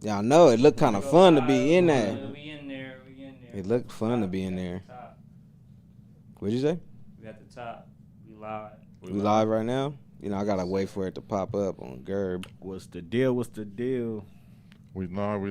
Y'all know it looked kind of fun to be in there. We in there. It looked fun to be in there. What'd you say? We at the top. We live. We live right now? You know, I gotta wait for it to pop up on Gerb. What's the deal? We live,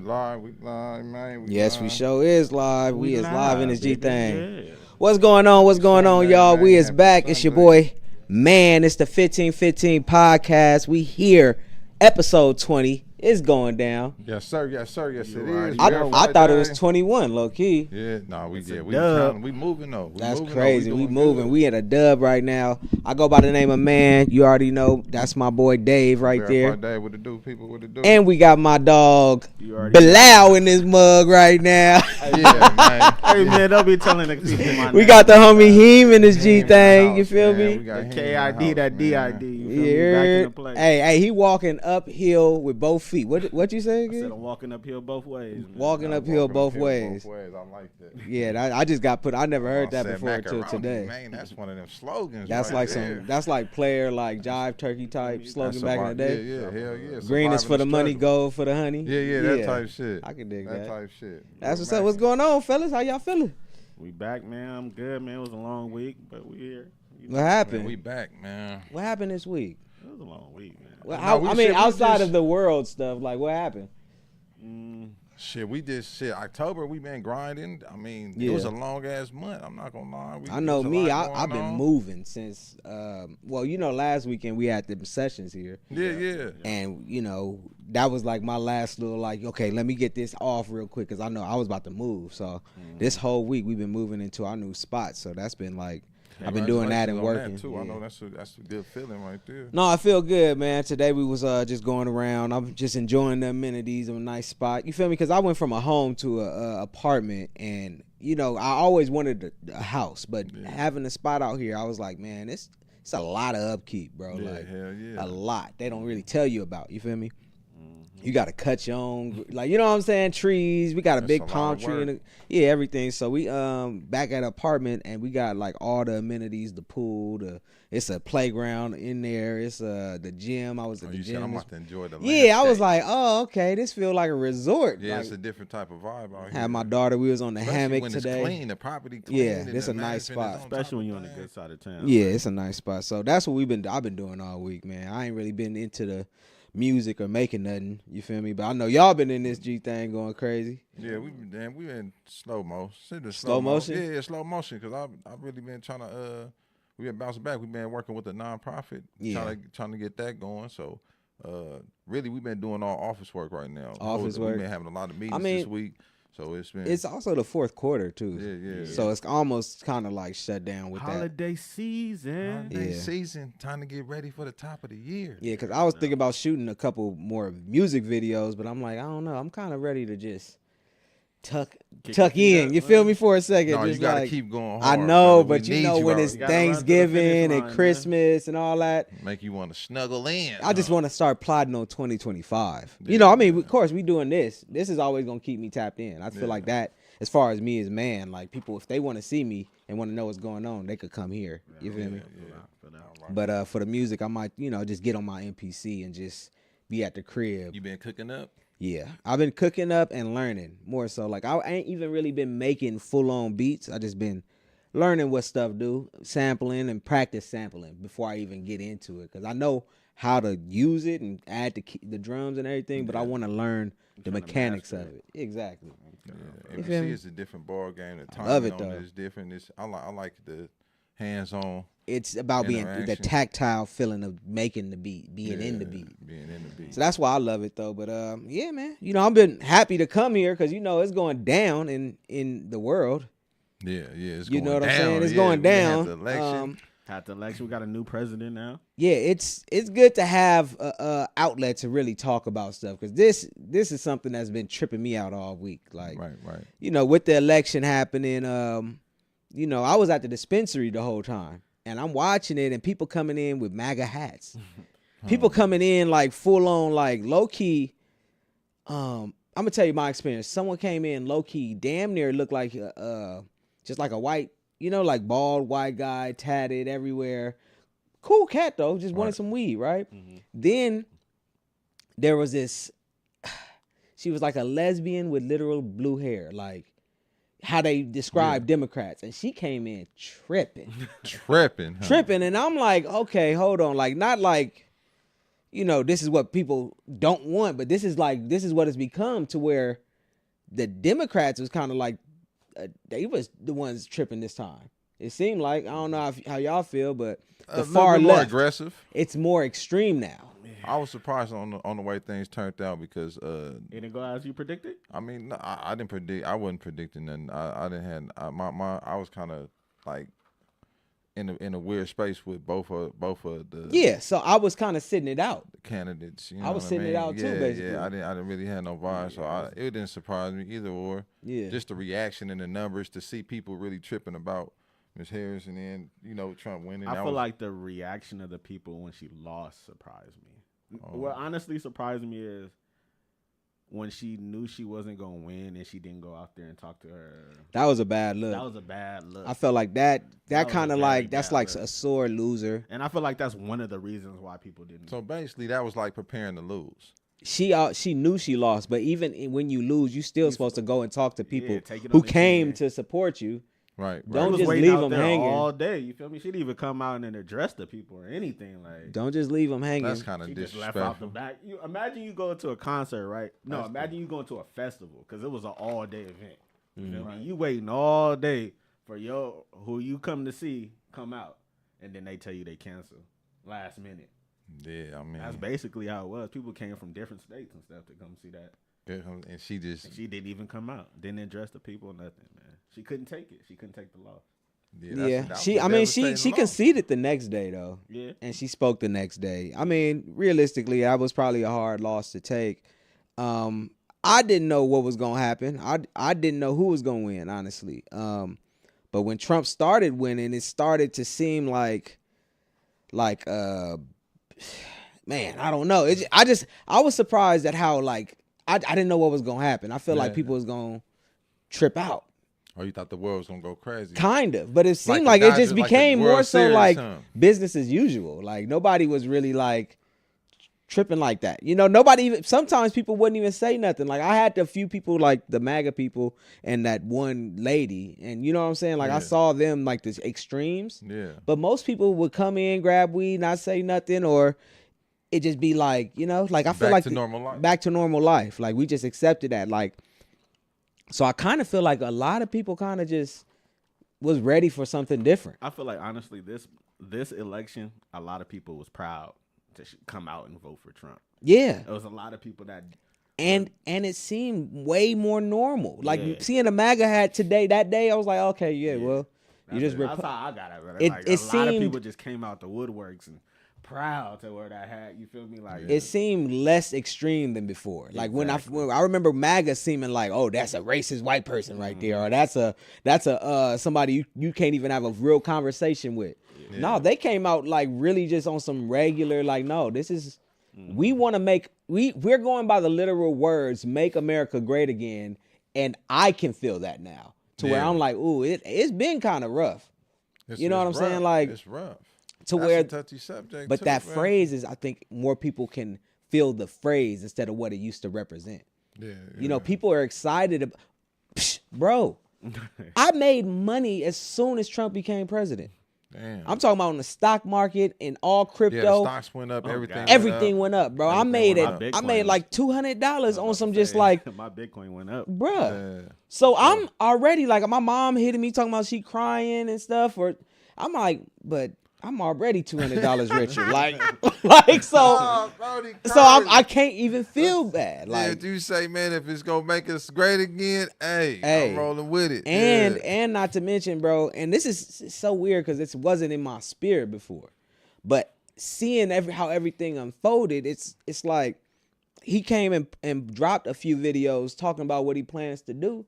man. Yes, we show is live. We is live in this G thing. Yeah. What's going on, y'all? We is Happy back. It's your boy, man. It's the 15fifteen podcast. We here. Episode 20 is going down. Yes, sir. Yes, it is. I thought it was 21, low key. Yeah, we moving though. That's crazy. We moving. We in a dub right now. I go by the name of Man. You already know. That's my boy Dave right there. Dave, what to do, people? What to do? And we got my dog Bilal in this mug right now. Yeah, man. Hey man, don't be telling the people my name. We got the homie Heem in this G thing. You feel me? We got KID, that DID. You feel me? Yeah. Back in the place. Hey, he walking uphill with both feet. What you say I again? said I'm walking uphill both ways. Man. Walking uphill both ways. I like that. Yeah, I just got put. I never heard that Said before until macaroni, today. Man, that's one of them slogans. That's right like there. That's like player like jive turkey type slogan back in the day. Yeah, hell yeah. Green is for the money, struggle. gold for the honey. Yeah, that type shit. I can dig that type shit. That's what's up. What's going on, fellas? How y'all feeling? We back, man. I'm good, man. It was a long week, but we here. What happened? Man, we back, man. What happened this week? It was a long week, man. Well, No, I mean, outside of the world stuff, like what happened? Shit, we did shit. October, we been grinding. I mean, Yeah. it was a long ass month. I'm not gonna lie. I know there's a me. lot I've going been on. moving since. Well, you know, last weekend we had the sessions here. Yeah. And, you know, that was like my last little, like, okay, let me get this off real quick because I know I was about to move. So this whole week we've been moving into our new spot. So that's been like, I've been doing that and working. Too. Yeah. I know that's a good feeling right there. No, I feel good, man. Today we was just going around. I'm just enjoying the amenities of a nice spot. You feel me? Because I went from a home to a apartment, and you know I always wanted a house, but having a spot out here, I was like, man, it's a lot of upkeep, bro. Yeah, like hell yeah. a lot. They don't really tell you about. You feel me? You got to cut your own, like, you know what I'm saying? Trees. We got a That's big a lot palm of tree. work. Everything. So we back at an apartment, and we got like all the amenities, the pool, it's a playground in there. It's the gym. I was at the You gym. said I'm about to enjoy the Yeah, I was landscape. like, oh, okay, this feel like a resort. Yeah, like, it's a different type of vibe out here. had my daughter. We was on the Especially hammock when today. It's clean, the property clean. Yeah, and this the a nice management is spot. on top Especially when of you're on the things. good side of town. Yeah, it's a nice spot. So that's what I've been doing all week, man. I ain't really been into the music or making nothing. You feel me? But I know y'all been in this G thing going crazy. Yeah, we in slow motion. Slow motion? Yeah, slow motion. Cause I've really been trying to we been bouncing back. We've been working with a nonprofit, trying to get that going. So really we've been doing all office work right now. Office work. We've been having a lot of meetings mean, this week. So It's also the fourth quarter too. Yeah. So it's almost kind of like shut down with that. Holiday season. holiday Yeah. season, time to get ready for the top of the year. Yeah, because I was thinking about shooting a couple more music videos, but I'm like, I don't know. I'm kind of ready to just tuck in. You feel me for a second? No, you just gotta like, keep going I hard. know, brother. but We you need know when bro. it's You gotta run to the Thanksgiving finish and line, man. Christmas and all that, Make you want to snuggle in. I just want to start plotting on 2025. You know, I mean, of course, we doing this. This is always gonna keep me tapped in. I feel like that. As far as me as man, like people, if they want to see me and want to know what's going on, they could come here. You feel me? But for the music, I might, just get on my MPC and just be at the crib. You been cooking up? Yeah, I've been cooking up and learning more so. Like I ain't even really been making full on beats. I just been learning what stuff do, sampling and practice sampling before I even get into it. Cause I know how to use it and add the drums and everything, but I want to learn the mechanics of it. Exactly. Yeah, You feel me? MPC is a different ball game. The love timing it, on though. it is different. I like the hands on. It's about being the Interaction. tactile feeling of making the beat, being in the beat. Being in the beat. So that's why I love it though. But yeah, man. I've been happy to come here because it's going down in the world. Yeah. It's You going know what I'm down. saying? It's Yeah, going we had down. the election. Had the election. We got a new president now. Yeah, it's good to have a outlet to really talk about stuff because this is something that's been tripping me out all week. Like, right. With the election happening, I was at the dispensary the whole time and I'm watching it and people coming in with MAGA hats. People coming in like full on, like low key. I'm gonna tell you my experience. Someone came in low key, damn near looked like just like a white, like bald white guy, tatted everywhere. Cool cat though, just wanted some weed, right? Then there was this. She was like a lesbian with literal blue hair, like how they describe Democrats. And she came in tripping. Tripping. And I'm like, okay, hold on. Like, not like, this is what people don't want, but this is what it's become to where the Democrats was kind of like, they was the ones tripping this time. It seemed like, I don't know how y'all feel, but the far left, more aggressive. It's more extreme now. I was surprised on the way things turned out because it didn't go as you predicted. I mean, no, I didn't predict. I wasn't predicting nothing. I didn't have I was kind of like in a weird space with both of the So I was kind of sitting it out. The candidates. I was sitting it out too, basically. Yeah, I didn't really have no vibe, so it didn't surprise me either. Or just the reaction and the numbers to see people really tripping about Ms. Harris and then Trump winning. I feel like the reaction of the people when she lost surprised me. What honestly surprised me is when she knew she wasn't going to win and she didn't go out there and talk to her. That was a bad look. That was a bad look. I felt like that kind of like, that's like a sore loser. And I feel like that's one of the reasons why people didn't. So basically that was like preparing to lose. She knew she lost, but even when you lose, you still supposed to go and talk to people who came to support you. Right. Don't just leave them hanging all day. You feel me? She didn't even come out and address the people or anything. Like, don't just leave them hanging. That's kind of disrespectful. Left out the back. Imagine you go to a concert, right? No, imagine you going to a festival because it was an all day event. You feel me? You waiting all day for who you come to see come out, and then they tell you they cancel last minute. Yeah, I mean that's basically how it was. People came from different states and stuff to come see that. And she didn't even come out. Didn't address the people or nothing, man. She couldn't take it. She couldn't take the loss. She conceded the next day though. Yeah. And she spoke the next day. I mean, realistically, that was probably a hard loss to take. I didn't know what was gonna happen. I didn't know who was gonna win, honestly. But when Trump started winning, it started to seem like man, I don't know. I was surprised at how I didn't know what was gonna happen. I feel like people was gonna trip out. Oh, you thought the world was gonna go crazy? Kind of, but it seemed like it just became more so like business as usual. Like nobody was really like tripping like that. Nobody even. Sometimes people wouldn't even say nothing. Like I had a few people, like the MAGA people and that one lady, and you know what I'm saying. Like I saw them like this extremes. Yeah. But most people would come in, grab weed, not say nothing, or it just be like like I feel back to normal life. Back to normal life. Like we just accepted that. Like. So I kind of feel like a lot of people kind of just was ready for something different. I feel like honestly, this election, a lot of people was proud to come out and vote for Trump. Yeah, there was a lot of people that, and it seemed way more normal. Like seeing a MAGA hat that day, I was like, okay, well, that's how I got it. Like, a lot of people just came out the woodworks and proud to wear that hat. You feel me? Like it seemed less extreme than before. Like when I remember MAGA seeming like, oh, that's a racist white person right there, or that's a somebody you can't even have a real conversation with. Yeah. No, they came out like really just on some regular like, no, this is we want to make we're going by the literal words, make America great again, and I can feel that now to where I'm like, ooh, it's been kind of rough. You know what I'm saying? Like it's rough. To that's where, a touchy subject but too, that man. phrase is, I think, more people can feel the phrase instead of what it used to represent. Yeah, people are excited. Bro, I made money as soon as Trump became president. Damn. I'm talking about on the stock market and all crypto. Yeah, the stocks went up. Everything went up, bro. I made like $200 on some just like my Bitcoin went up, bro. Yeah. So I'm already like my mom hitting me talking about she crying and stuff, or I'm like, but I'm already $200 richer. I can't even feel bad. Like you say, man, if it's gonna make us great again, hey, I'm rolling with it. And not to mention, bro, and this is so weird because it wasn't in my spirit before, but seeing how everything unfolded, it's like he came and dropped a few videos talking about what he plans to do.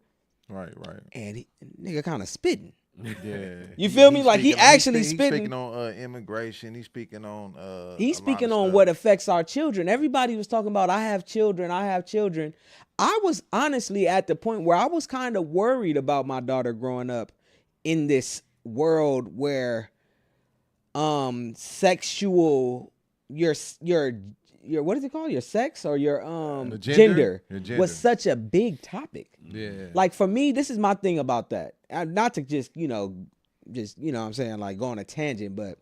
Right. And nigga kind of spitting. Yeah, you feel me? Like he actually spitting. He's speaking on immigration. He's speaking on. He's speaking on what affects our children. Everybody was talking about I have children. I was honestly at the point where I was kind of worried about my daughter growing up in this world where sexual your what is it called? Your sex or your The gender, Your gender. was such a big topic. Yeah. Like for me, this is my thing about that. Not to just what I'm saying, like go on a tangent, but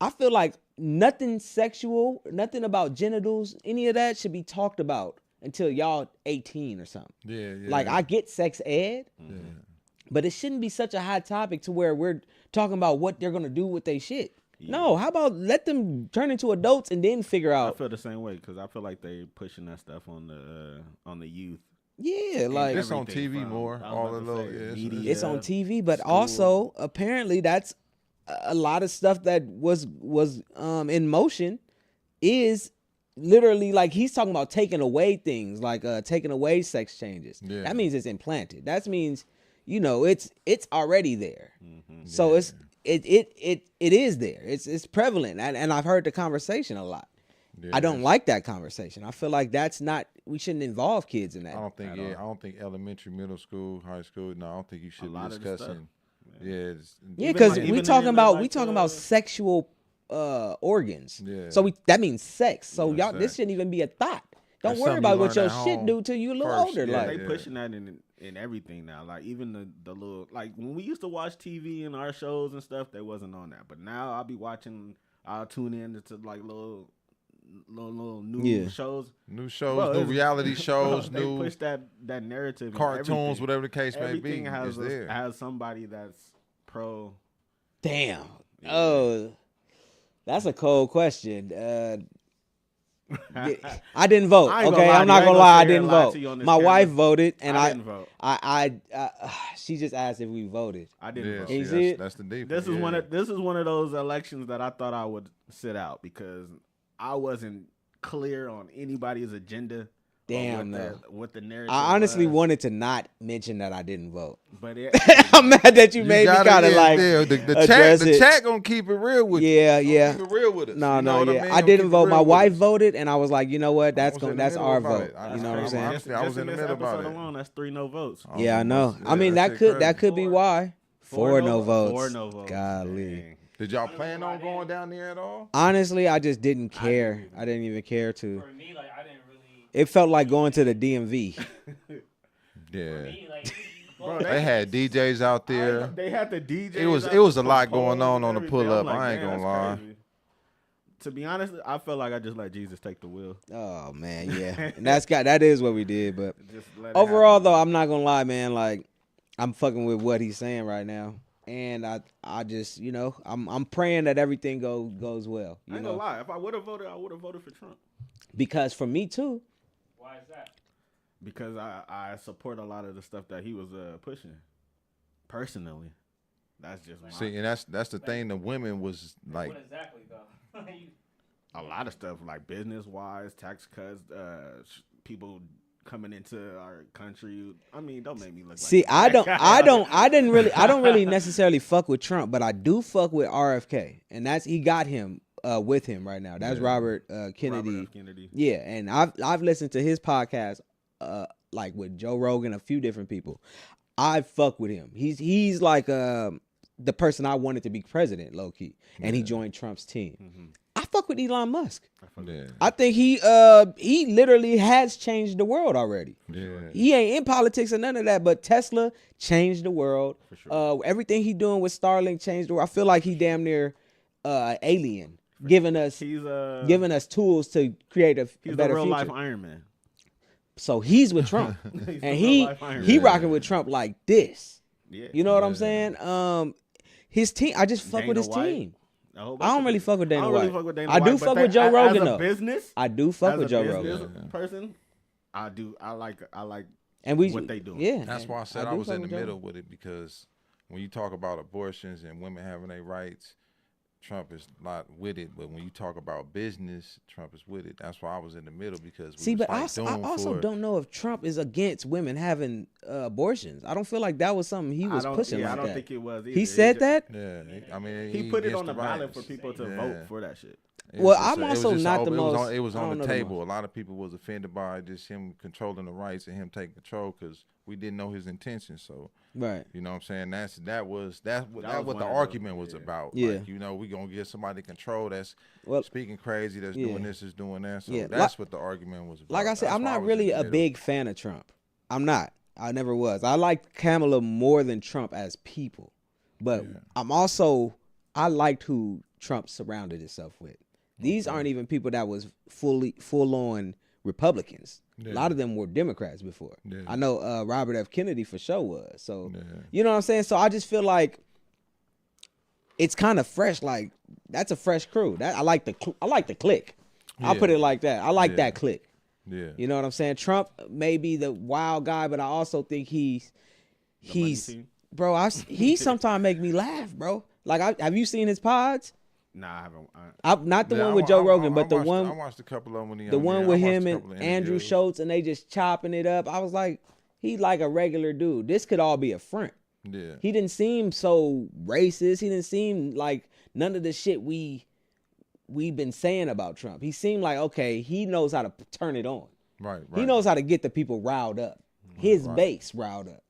I feel like nothing sexual, nothing about genitals, any of that should be talked about until y'all 18 or something. Yeah. Like I get sex ed, but it shouldn't be such a hot topic to where we're talking about what they're gonna do with their shit. Yeah. No, how about let them turn into adults and then figure out. I feel the same way because I feel like they pushing that stuff on the youth. Yeah, like it's on TV more. All the little media, it's on TV, but school. Also apparently that's a lot of stuff that was in motion is literally like he's talking about taking away things like taking away sex changes. Yeah. That means it's implanted. That means it's already there. Mm-hmm. So it is there. It's prevalent, and I've heard the conversation a lot. Yeah, I don't like that conversation. I feel like that's not. We shouldn't involve kids in that. I don't think. I don't think elementary, middle school, high school. No, I don't think you should be discussing. Yeah, because we talking about sexual organs. Yeah. So that means sex. So y'all, this shouldn't even be a thought. Don't worry about what your shit do till you a little older. Yeah, like they pushing that in everything now. Like even the little like when we used to watch TV and our shows and stuff, they wasn't on that. But now I'll tune in to like little new shows. New shows, new reality shows, they push that narrative. Cartoons, whatever the case may be. Everything has somebody that's pro. Damn. Yeah. Oh, that's a cold question. I didn't vote. Okay, I'm not gonna lie. I didn't vote. My wife voted, and I didn't vote. She just asked if we voted. I didn't vote. That's the deep. This is one of those elections that I thought I would sit out because I wasn't clear on anybody's agenda. Damn, what the narrative. I honestly wanted to not mention that I didn't vote, but I'm mad that you made me kind of like the chat gonna keep it real with you. Yeah. Keep it real with us. No, I didn't vote. My wife voted, and I was like, you know what? That's our vote. You know what I'm saying? I was in the middle about it. Alone, that's 3 no votes. Yeah, I know. I mean, that could be why. 4 no votes. 4 no votes. Golly. Did y'all plan on going down there at all? Honestly, I just didn't care. I didn't even care to. For me, like I didn't really. It felt like going to the DMV. Yeah. Bro, they had DJs out there. They had the DJs. It was a lot going on the pull up. Like, I ain't gonna lie. Crazy. To be honest, I felt like I just let Jesus take the wheel. Oh man, yeah. And that is what we did, but overall though, I'm not gonna lie, man, like I'm fucking with what he's saying right now. And I just, I'm praying that everything goes well. I ain't gonna lie. If I would have voted, I would have voted for Trump. Because for me too. Why is that? Because I support a lot of the stuff that he was pushing. Personally, that's just and that's the thing. The women was like. What exactly though? A lot of stuff like business wise, tax cuts, people coming into our country. I mean, don't make me look. See, I don't really necessarily fuck with Trump, but I do fuck with RFK, and he got him with him right now. That's Robert Kennedy. Robert F. Kennedy. Yeah, and I've listened to his podcast, like with Joe Rogan, a few different people. I fuck with him. He's like the person I wanted to be president, low key, and he joined Trump's team. Mm-hmm. I fuck with Elon Musk. I think he literally has changed the world already. Yeah. He ain't in politics or none of that, but Tesla changed the world. For sure. Everything he doing with Starlink changed the world. I feel like he damn near alien, giving us tools to create a better future. He's a real life Iron Man. So he's with Trump, and he rocking with Trump like this. Yeah. You know what I'm saying? His team. I just fuck with his team. I don't really fuck with Dana White. I do fuck with Joe Rogan though. I do fuck with Joe Rogan. Person, I do. I like. And what they do. Yeah, that's why I said I was in the middle with it, because when you talk about abortions and women having their rights, Trump is not with it. But when you talk about business, Trump is with it. That's why I was in the middle, because I also don't know if Trump is against women having abortions. I don't feel like that was something he was pushing like that. I don't think it was either. He said that? Yeah. I mean, he put it on the ballot for people to vote for that shit. Well, I'm also not the most. It was I on don't the know the table. most. A lot of people was offended by just him controlling the rights and him taking control because we didn't know his intentions. So, Right. you know what I'm saying? That was what one the of argument those, was yeah. about. Yeah. Like, you know, we gonna give somebody control that's Well, speaking crazy, that's yeah. doing this, is doing that. So Yeah. that's what the argument was about. Like I said, That's I'm why I not was in really the a middle. big fan of Trump. I'm not. I never was. I like Kamala more than Trump as people, but Yeah. I liked who Trump surrounded himself with. These aren't even people that was full on Republicans. Yeah. A lot of them were Democrats before. Yeah. I know Robert F. Kennedy for sure was. So Yeah. you know what I'm saying? So I just feel like it's kind of fresh. Like that's a fresh crew. That I like the clique. I'll put Yeah. it like that. I like that clique. Yeah. You know what I'm saying? Trump may be the wild guy, but I also think he's team? bro. He sometimes make me laugh, bro. Like have you seen his pods? Nah, I haven't. Not the Yeah, one with Joe Rogan, but I the watched, one I watched a couple of them when he the on one there. with I watched him a and couple of Andrew interviews. Schultz, and they just chopping it up. I was like, he's like a regular dude. This could all be a front. Yeah. He didn't seem so racist. He didn't seem like none of the shit we've been saying about Trump. He seemed like, okay, he knows how to turn it on. Right. He knows how to get the people riled up, his Right. base riled up.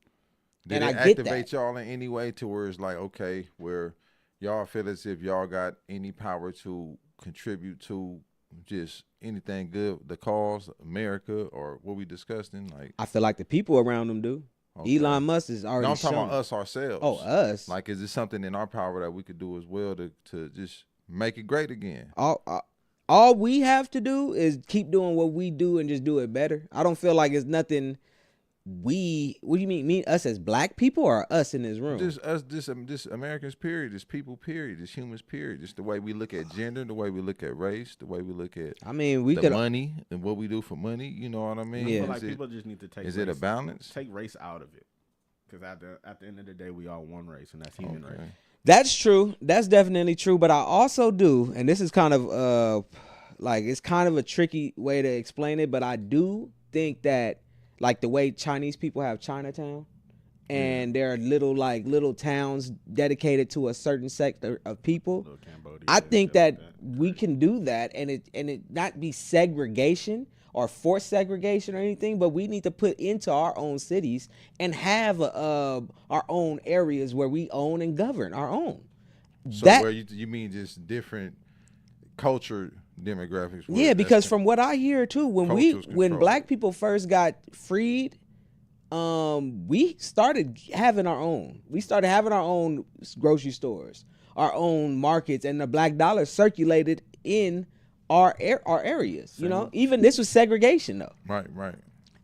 Did and it I get activate that. y'all in any way to where it's like, okay, where y'all feel as if y'all got any power to contribute to just anything good, the cause, America, or what we discussing? Like, I feel like the people around him do. okay. Elon Musk is already No, I'm talking shown. about us ourselves. Oh, us. Like, is it something in our power that we could do as well to just make it great again? All we have to do is keep doing what we do and just do it better. I don't feel like it's nothing. What do you mean us as black people or us in this room? Just us, this Americans, period. This people, period. This humans, period. Just the way we look at gender, the way we look at race, the way we look at I mean, we the could. money and what we do for money. You know what I mean? Yeah. I feel like Is it- people just need to take. is it a race- balance? Take race out of it, because at the end of the day, we all one race, and that's human Okay. race. That's true. That's definitely true. But I also do, and this is kind of like it's kind of a tricky way to explain it. But I do think that like the way Chinese people have Chinatown, and there are little towns dedicated to a certain sector of people. Little Cambodia, I think shit that like we can do that, and it not be segregation or forced segregation or anything, but we need to put into our own cities and have our own areas where we own and govern our own. So That where you mean just different culture demographics? where yeah, that's because the- from what I hear too, when Culture's when control. black people first got freed, we started having our own. We started having our own grocery stores, our own markets, and the black dollar circulated in our areas. You know, even this was segregation though. right.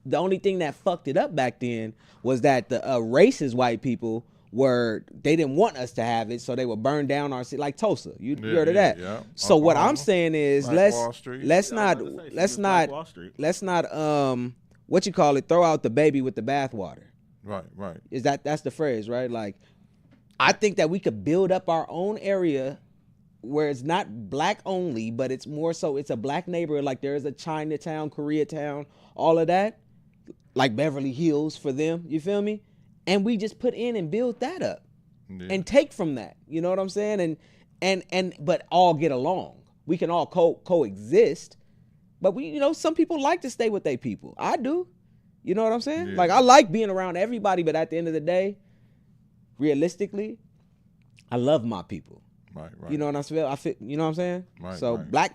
The only thing that fucked it up back then was that the racist white people they didn't want us to have it, so they would burn down our city, like Tulsa. You heard of that? Yeah. So what I'm Oklahoma, saying is Black Wall Street. let's I was not about to say, she let's was Black not Wall Street. let's not what you call it, throw out the baby with the bathwater. Right. Is that's the phrase, right? Like I think that we could build up our own area where it's not black only, but it's more so it's a black neighborhood. Like there is a Chinatown, Koreatown, all of that, like Beverly Hills for them. You feel me? And we just put in and build that up Yeah. and take from that. You know what I'm saying? And but all get along. We can all coexist. But some people like to stay with their people. I do. You know what I'm saying? Yeah. Like I like being around everybody, but at the end of the day, realistically, I love my people. Right. You know what I'm saying? You know what I'm saying? Right, So right.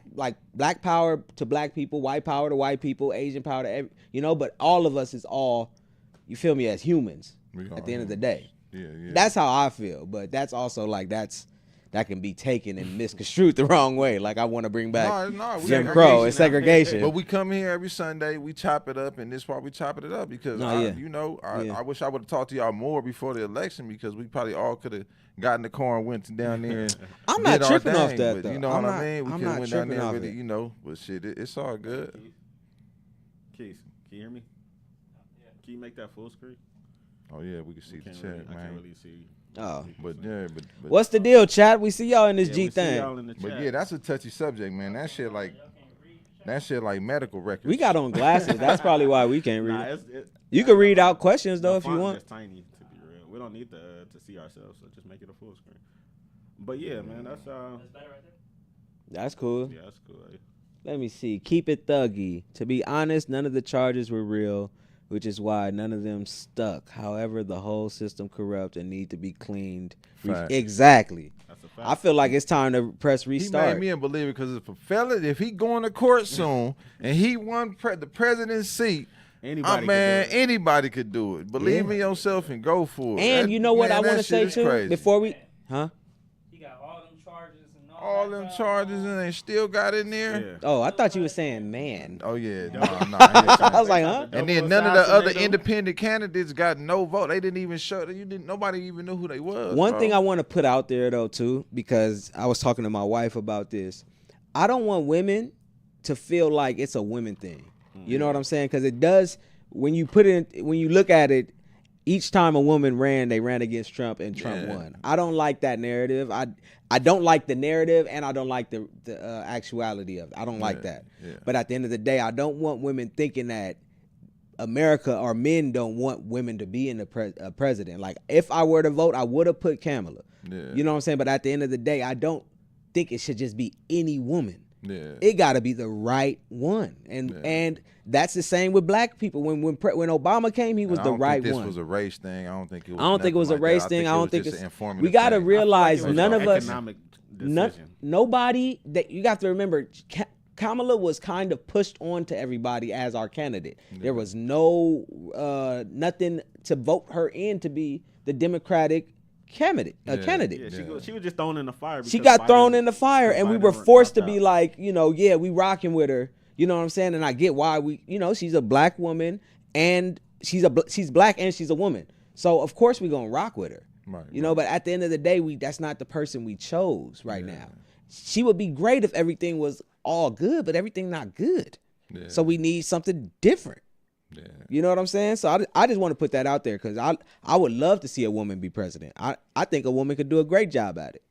black power to black people, white power to white people, Asian power to but all of us is all, you feel me, as humans We at are the end of the humans. day. Yeah. That's how I feel, but that's also like that can be taken and misconstrued the wrong way. Like I want to bring back No, we Jim ain't- Crow and segregation. But we come here every Sunday, we chop it up, and this is why we chop it up because No, I, yeah. I wish I would have talked to y'all more before the election because we probably all could have got in the car and went down there. And I'm not did our tripping off thing, that, but though. You know I'm what not- I mean? We I'm could have not went down tripping there, off really, it. but shit, it's all good. Keith, can you hear me? Can you make that full screen? Oh yeah, we can see the Can't chat, really, I man. can't really see. Oh. But yeah, but What's the deal, chat? We see y'all in this Yeah, G we see thing. y'all in the but chat. yeah, that's a touchy subject, man. That shit like medical records. We got on glasses. That's probably why we can't read Nah, it. You can read out questions though the if you font want. Just tiny to be real. We don't need to see ourselves, so just make it a full screen. But yeah, man, that's That's better right there. That's cool. Yeah, that's cool. Let me see. Keep it thuggy. To be honest, none of the charges were real, which is why none of them stuck. However, the whole system corrupt and need to be cleaned. Fact. Exactly. That's a fact. I feel like it's time to press He restart. made me a believer because if he going to court soon and he won the president's seat, anybody could do it. Believe in yourself and go for it. And you know what I want to say too? Crazy. Before we, huh? He got all them charges and All them charges and they still got in there. Yeah. Oh, I thought you were saying man. Oh yeah, no. I was like, huh? And then none of the other independent candidates got no vote. They didn't even show. Nobody even knew who they was. One bro. thing I want to put out there though too, because I was talking to my wife about this. I don't want women to feel like it's a women thing. You know what I'm saying? Because it does. When you look at it, each time a woman ran, they ran against Trump and Trump won. I don't like that narrative. I don't like the narrative, and I don't like the actuality of it. I don't like that. Yeah. But at the end of the day, I don't want women thinking that America or men don't want women to be in the president. Like, if I were to vote, I would have put Kamala. Yeah. You know what I'm saying? But at the end of the day, I don't think it should just be any woman. Yeah. It got to be the right one, and that's the same with black people. When Obama came, he was the right this one. This was a race thing. I don't think it was. I don't think it was a race thing. I don't think it's. We got to realize none of us. Nobody that you got to remember. Kamala was kind of pushed on to everybody as our candidate. Yeah. There was no nothing to vote her in to be the Democratic candidate. Yeah, she was just thrown in the fire. She got thrown in the fire, and we were forced to be like, we rocking with her. You know what I'm saying? And I get why she's a black woman, and she's black and she's a woman. So of course we gonna rock with her. Right, but at the end of the day, that's not the person we chose right now. She would be great if everything was all good, but everything not good. Yeah. So we need something different. Yeah. You know what I'm saying? So I just want to put that out there because I would love to see a woman be president. I think a woman could do a great job at it.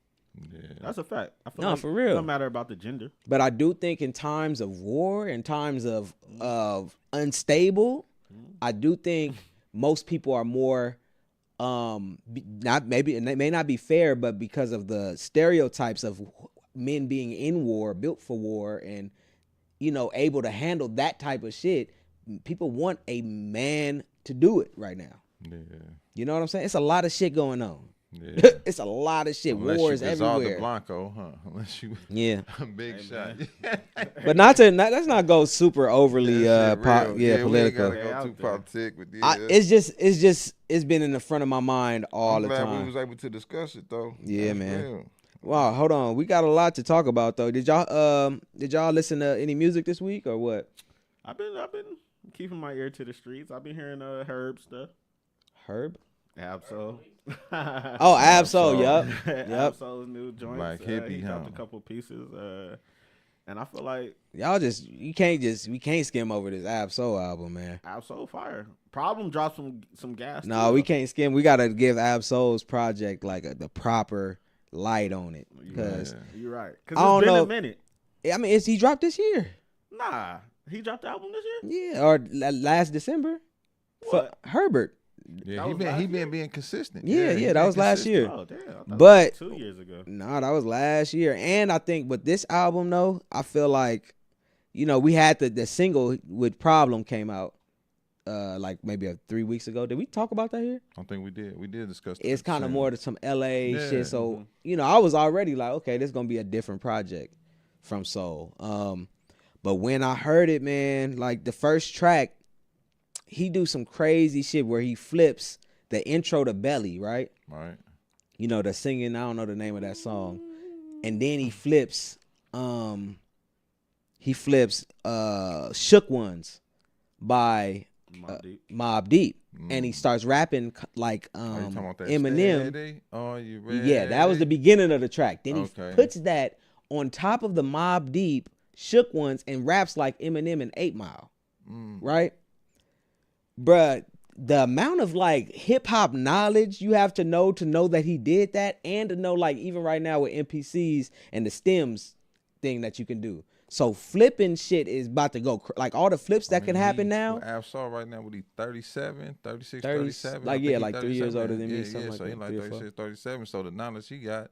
Yeah. That's a fact. I feel like for real. It don't matter about the gender. But I do think in times of war, in times of unstable, I do think most people are more not maybe, and it may not be fair, but because of the stereotypes of men being in war, built for war, and able to handle that type of shit. People want a man to do it right now. Yeah. You know what I'm saying? It's a lot of shit going on. Yeah. It's a lot of shit. Unless Wars you everywhere. Blanco, huh? Unless you a big shot. But let's not go super overly political. We gotta go too politic, but it's been in the front of my mind all the time. I'm glad we was able to discuss it though. Yeah, that's man. Real. Wow, hold on. We got a lot to talk about though. Did y'all listen to any music this week or what? I've been keeping my ear to the streets. I've been hearing Herb stuff. Herb? Absol. Oh, Absol. Yep. Absol's new joints. Like hippie, he dropped a couple pieces. And I feel like we can't skim over this Absol album, man. Absol fire. Problem dropped some gas. No, we can't skim. We gotta give Absol's project like the proper light on it. Because you're right. Because it's been a minute. I mean, he dropped this year? Nah. He dropped the album this year? Yeah, or last December. What? For Herbert. Yeah, he been being consistent. Yeah, that was last year. Oh, damn. I thought but that was 2 years ago. No, that was last year. And I think with this album, though, I feel like, we had the single with Problem came out like maybe 3 weeks ago. Did we talk about that here? I don't think we did. We did discuss it. It's kind of more to some LA shit. So, I was already like, okay, this is going to be a different project from Soul. But when I heard it, man, like the first track, he do some crazy shit where he flips the intro to Belly, right? Right. The singing, I don't know the name of that song. And then he flips Shook Ones by Mobb Deep. And he starts rapping like Eminem. Oh, you ready? Yeah, that was the beginning of the track. Then he puts that on top of the Mobb Deep Shook Ones and raps like Eminem and 8 Mile. Right? Bruh, the amount of like hip hop knowledge you have to know that he did that, and to know like even right now with MPCs and the stems thing that you can do. So flipping shit is about to go like all the flips that can happen now. Absol right now, what he 37, 36, 30, 37? Like 3 years older than me. Yeah, so he like 36, 37. So the knowledge he got,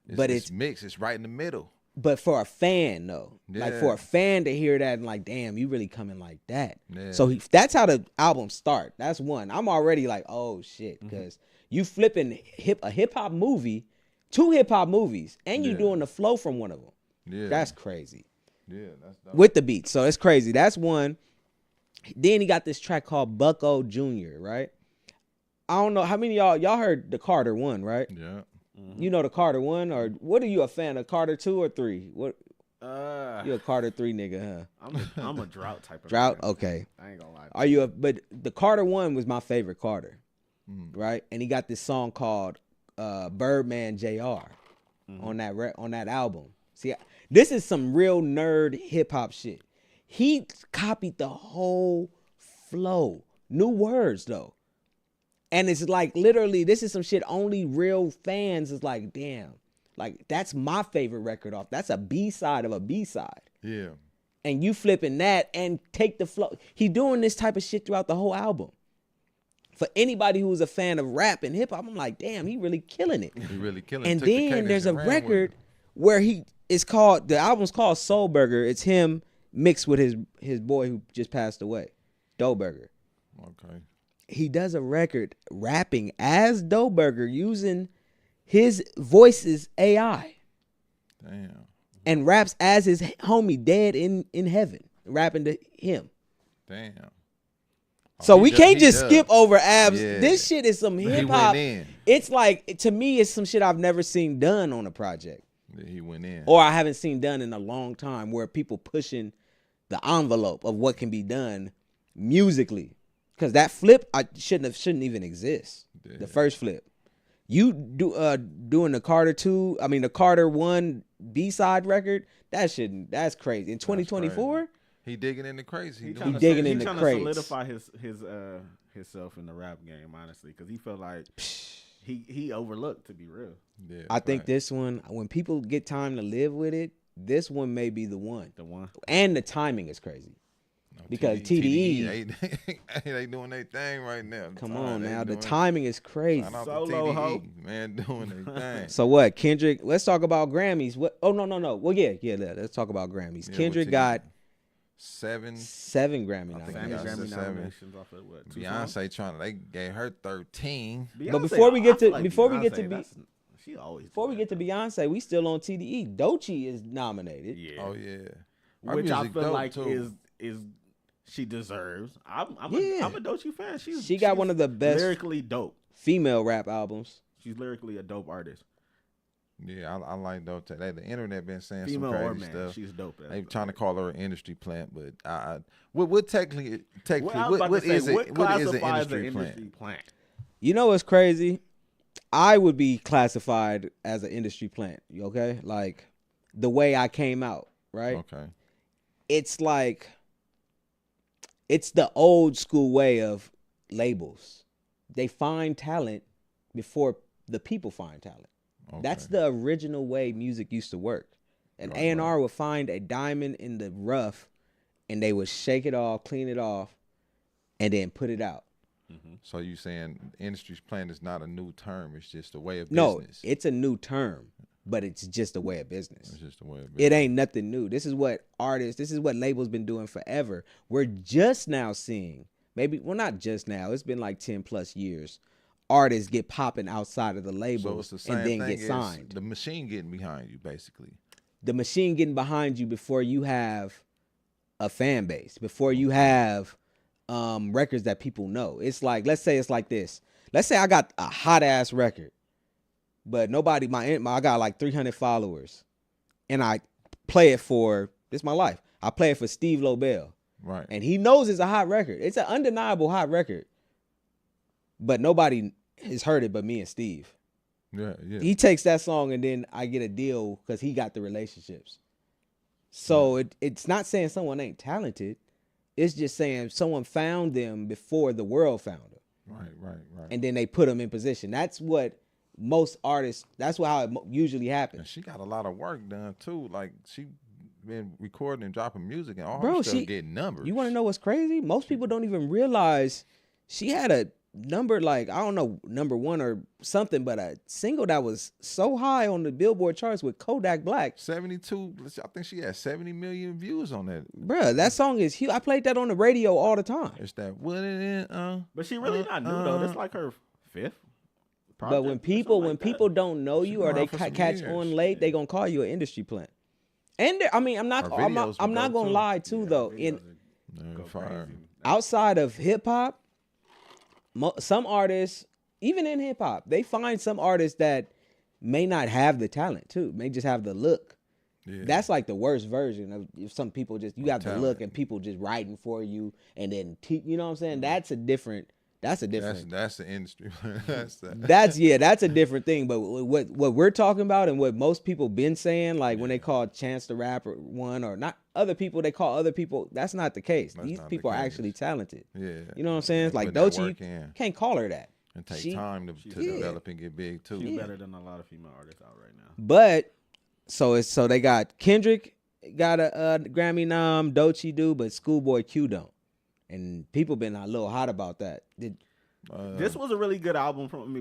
but it's mixed. It's right in the middle. But for a fan though, like Yeah. for a fan to hear that and like, damn, you really coming like that. Yeah. So that's how the album start. That's one. I'm already like, oh shit, because you flipping a hip hop movie, 2 hip hop movies, and you Yeah. doing the flow from one of them. Yeah. That's crazy. Yeah, that's dope. With the beat, so it's crazy. That's one. Then he got this track called Bucko Jr., right? I don't know how many of y'all heard the Carter 1, right? Yeah. You know the Carter 1, or what are you a fan of, Carter 2 or 3? What you a Carter 3 nigga, huh? I'm a drought type of Drought? fan. Okay. I ain't gonna lie. Are you but the Carter 1 was my favorite Carter, right? And he got this song called Birdman Jr. On that album. See, this is some real nerd hip hop shit. He copied the whole flow. New words though. And it's like literally this is some shit only real fans is like, damn. Like that's my favorite record off. That's a B-side of a B-side. Yeah. And you flipping that and take the flow. He doing this type of shit throughout the whole album. For anybody who's a fan of rap and hip hop, I'm like, damn, he really killing it. He really killing it. And Took the then cadence there's a and ran with it. record where the album's called Soul Burger. It's him mixed with his boy who just passed away, Dough Burger. Okay. He does a record rapping as Dough Burger using his voice's AI Damn. and raps as his homie dead in heaven, rapping to him. Damn. So he we does- can't he just does. skip over Abs. Yeah. This shit is some He hip went hop. in. It's like, to me, it's some shit I've never seen done on a project. Yeah, he went in. Or I haven't seen done in a long time, where people pushing the envelope of what can be done musically. Because that flip shouldn't even exist. Yeah. The first flip. You doing the the Carter 1 B-side record, that's crazy. In 2024, He digging in the crazy. He doing tryna it. digging in the trying crates. to solidify himself in the rap game, honestly, because he felt like he overlooked, to be real. Yeah, I think right. this one, when people get time to live with it, this one may be the one. The one. And the timing is crazy. Because TDE they doing their thing right now. Come on now, the timing is crazy. Solo hoe. man, doing their thing. So what, Kendrick? Let's talk about Grammys. What? Oh no. Well, yeah. Let's talk about Grammys. Yeah, Kendrick what got 7. 7 Grammy I think Sammy he got nominations. Grammy 7. nominations off of what? 2 songs? Beyonce they gave her 13. But before we get I feel to- before we get to Beyonce, be- that's- she always Before do we that, get to Beyonce, we still on TDE. Doechii is nominated. yeah. Oh yeah. Her Which I music feel dope, like too. is she deserves. I'm Yeah. a Doechii fan. She got one of the best lyrically dope. female rap albums. She's lyrically a dope artist. Yeah, I like Dope. The internet been saying Female some or crazy man, stuff. she's dope. They trying to call her an industry plant, but what technically What I was about what to say, is it? what What is an classifies industry an plant? industry plant? You know what's crazy? I would be classified as an industry plant. Okay, like the way I came out, right? Okay. It's like it's the old school way of labels. They find talent before the people find talent. Okay. That's the original way music used to work. An Right, A&R would find a diamond in the rough, and they would shake it off, clean it off, and then put it out. So you saying industry's plant is not a new term? It's just a way of No, business. it's a new term, but it's just a way of business. It's just a way of business. It ain't nothing new. This is what labels been doing forever. We're just now seeing, not just now, it's been like 10 plus years, artists get popping outside of the So labels it's the same and then thing get as signed. the machine getting behind you, basically. The machine getting behind you before you have a fan base, before you have records that people know. It's like, let's say it's like this. Let's say I got a hot ass record, but nobody, I got like 300 followers, and I play it for, this is my life. I play it for Steve Lobel, Right. and he knows it's a hot record. It's an undeniable hot record, but nobody has heard it but me and Steve. Yeah. He takes that song, and then I get a deal because he got the relationships. So it's not saying someone ain't talented. It's just saying someone found them before the world found them. Right. And then they put them in position. That's what most artists, how it usually And happens. she got a lot of work done too. Like she been recording and dropping music, and all Bro, her stuff she- getting numbers. You want to know what's crazy? Most people don't even realize she had a like I don't know #1 or something, but a single that was so high on the Billboard charts with Kodak Black. 72. I think she had 70 million views on that. Bruh, that song is huge. I played that on the radio all the time. It's that what it is. But she really not new though. That's like her 5th. But when people don't know you or they catch on late, they gonna call you an industry plant. And I mean, I'm not gonna lie too though. In outside of hip hop, some artists, even in hip hop, they find some artists that may not have the talent too, may just have the look. Yeah. That's like the worst version of if some people just you have the look and people just writing for you and then you know what I'm saying? That's a different. That's the industry. That's a different thing. But what we're talking about and what most people been saying, like when they call Chance the Rapper one or not other people, they call other people. That's not the case. These people are actually talented. Yeah, you know what I'm saying? Like Doechii, you can't call her that. And take time to develop and get big too. She's better than a lot of female artists out right now. But so they got Kendrick got a Grammy nom, Doechii do, but Schoolboy Q don't. And people been a little hot about that. This was a really good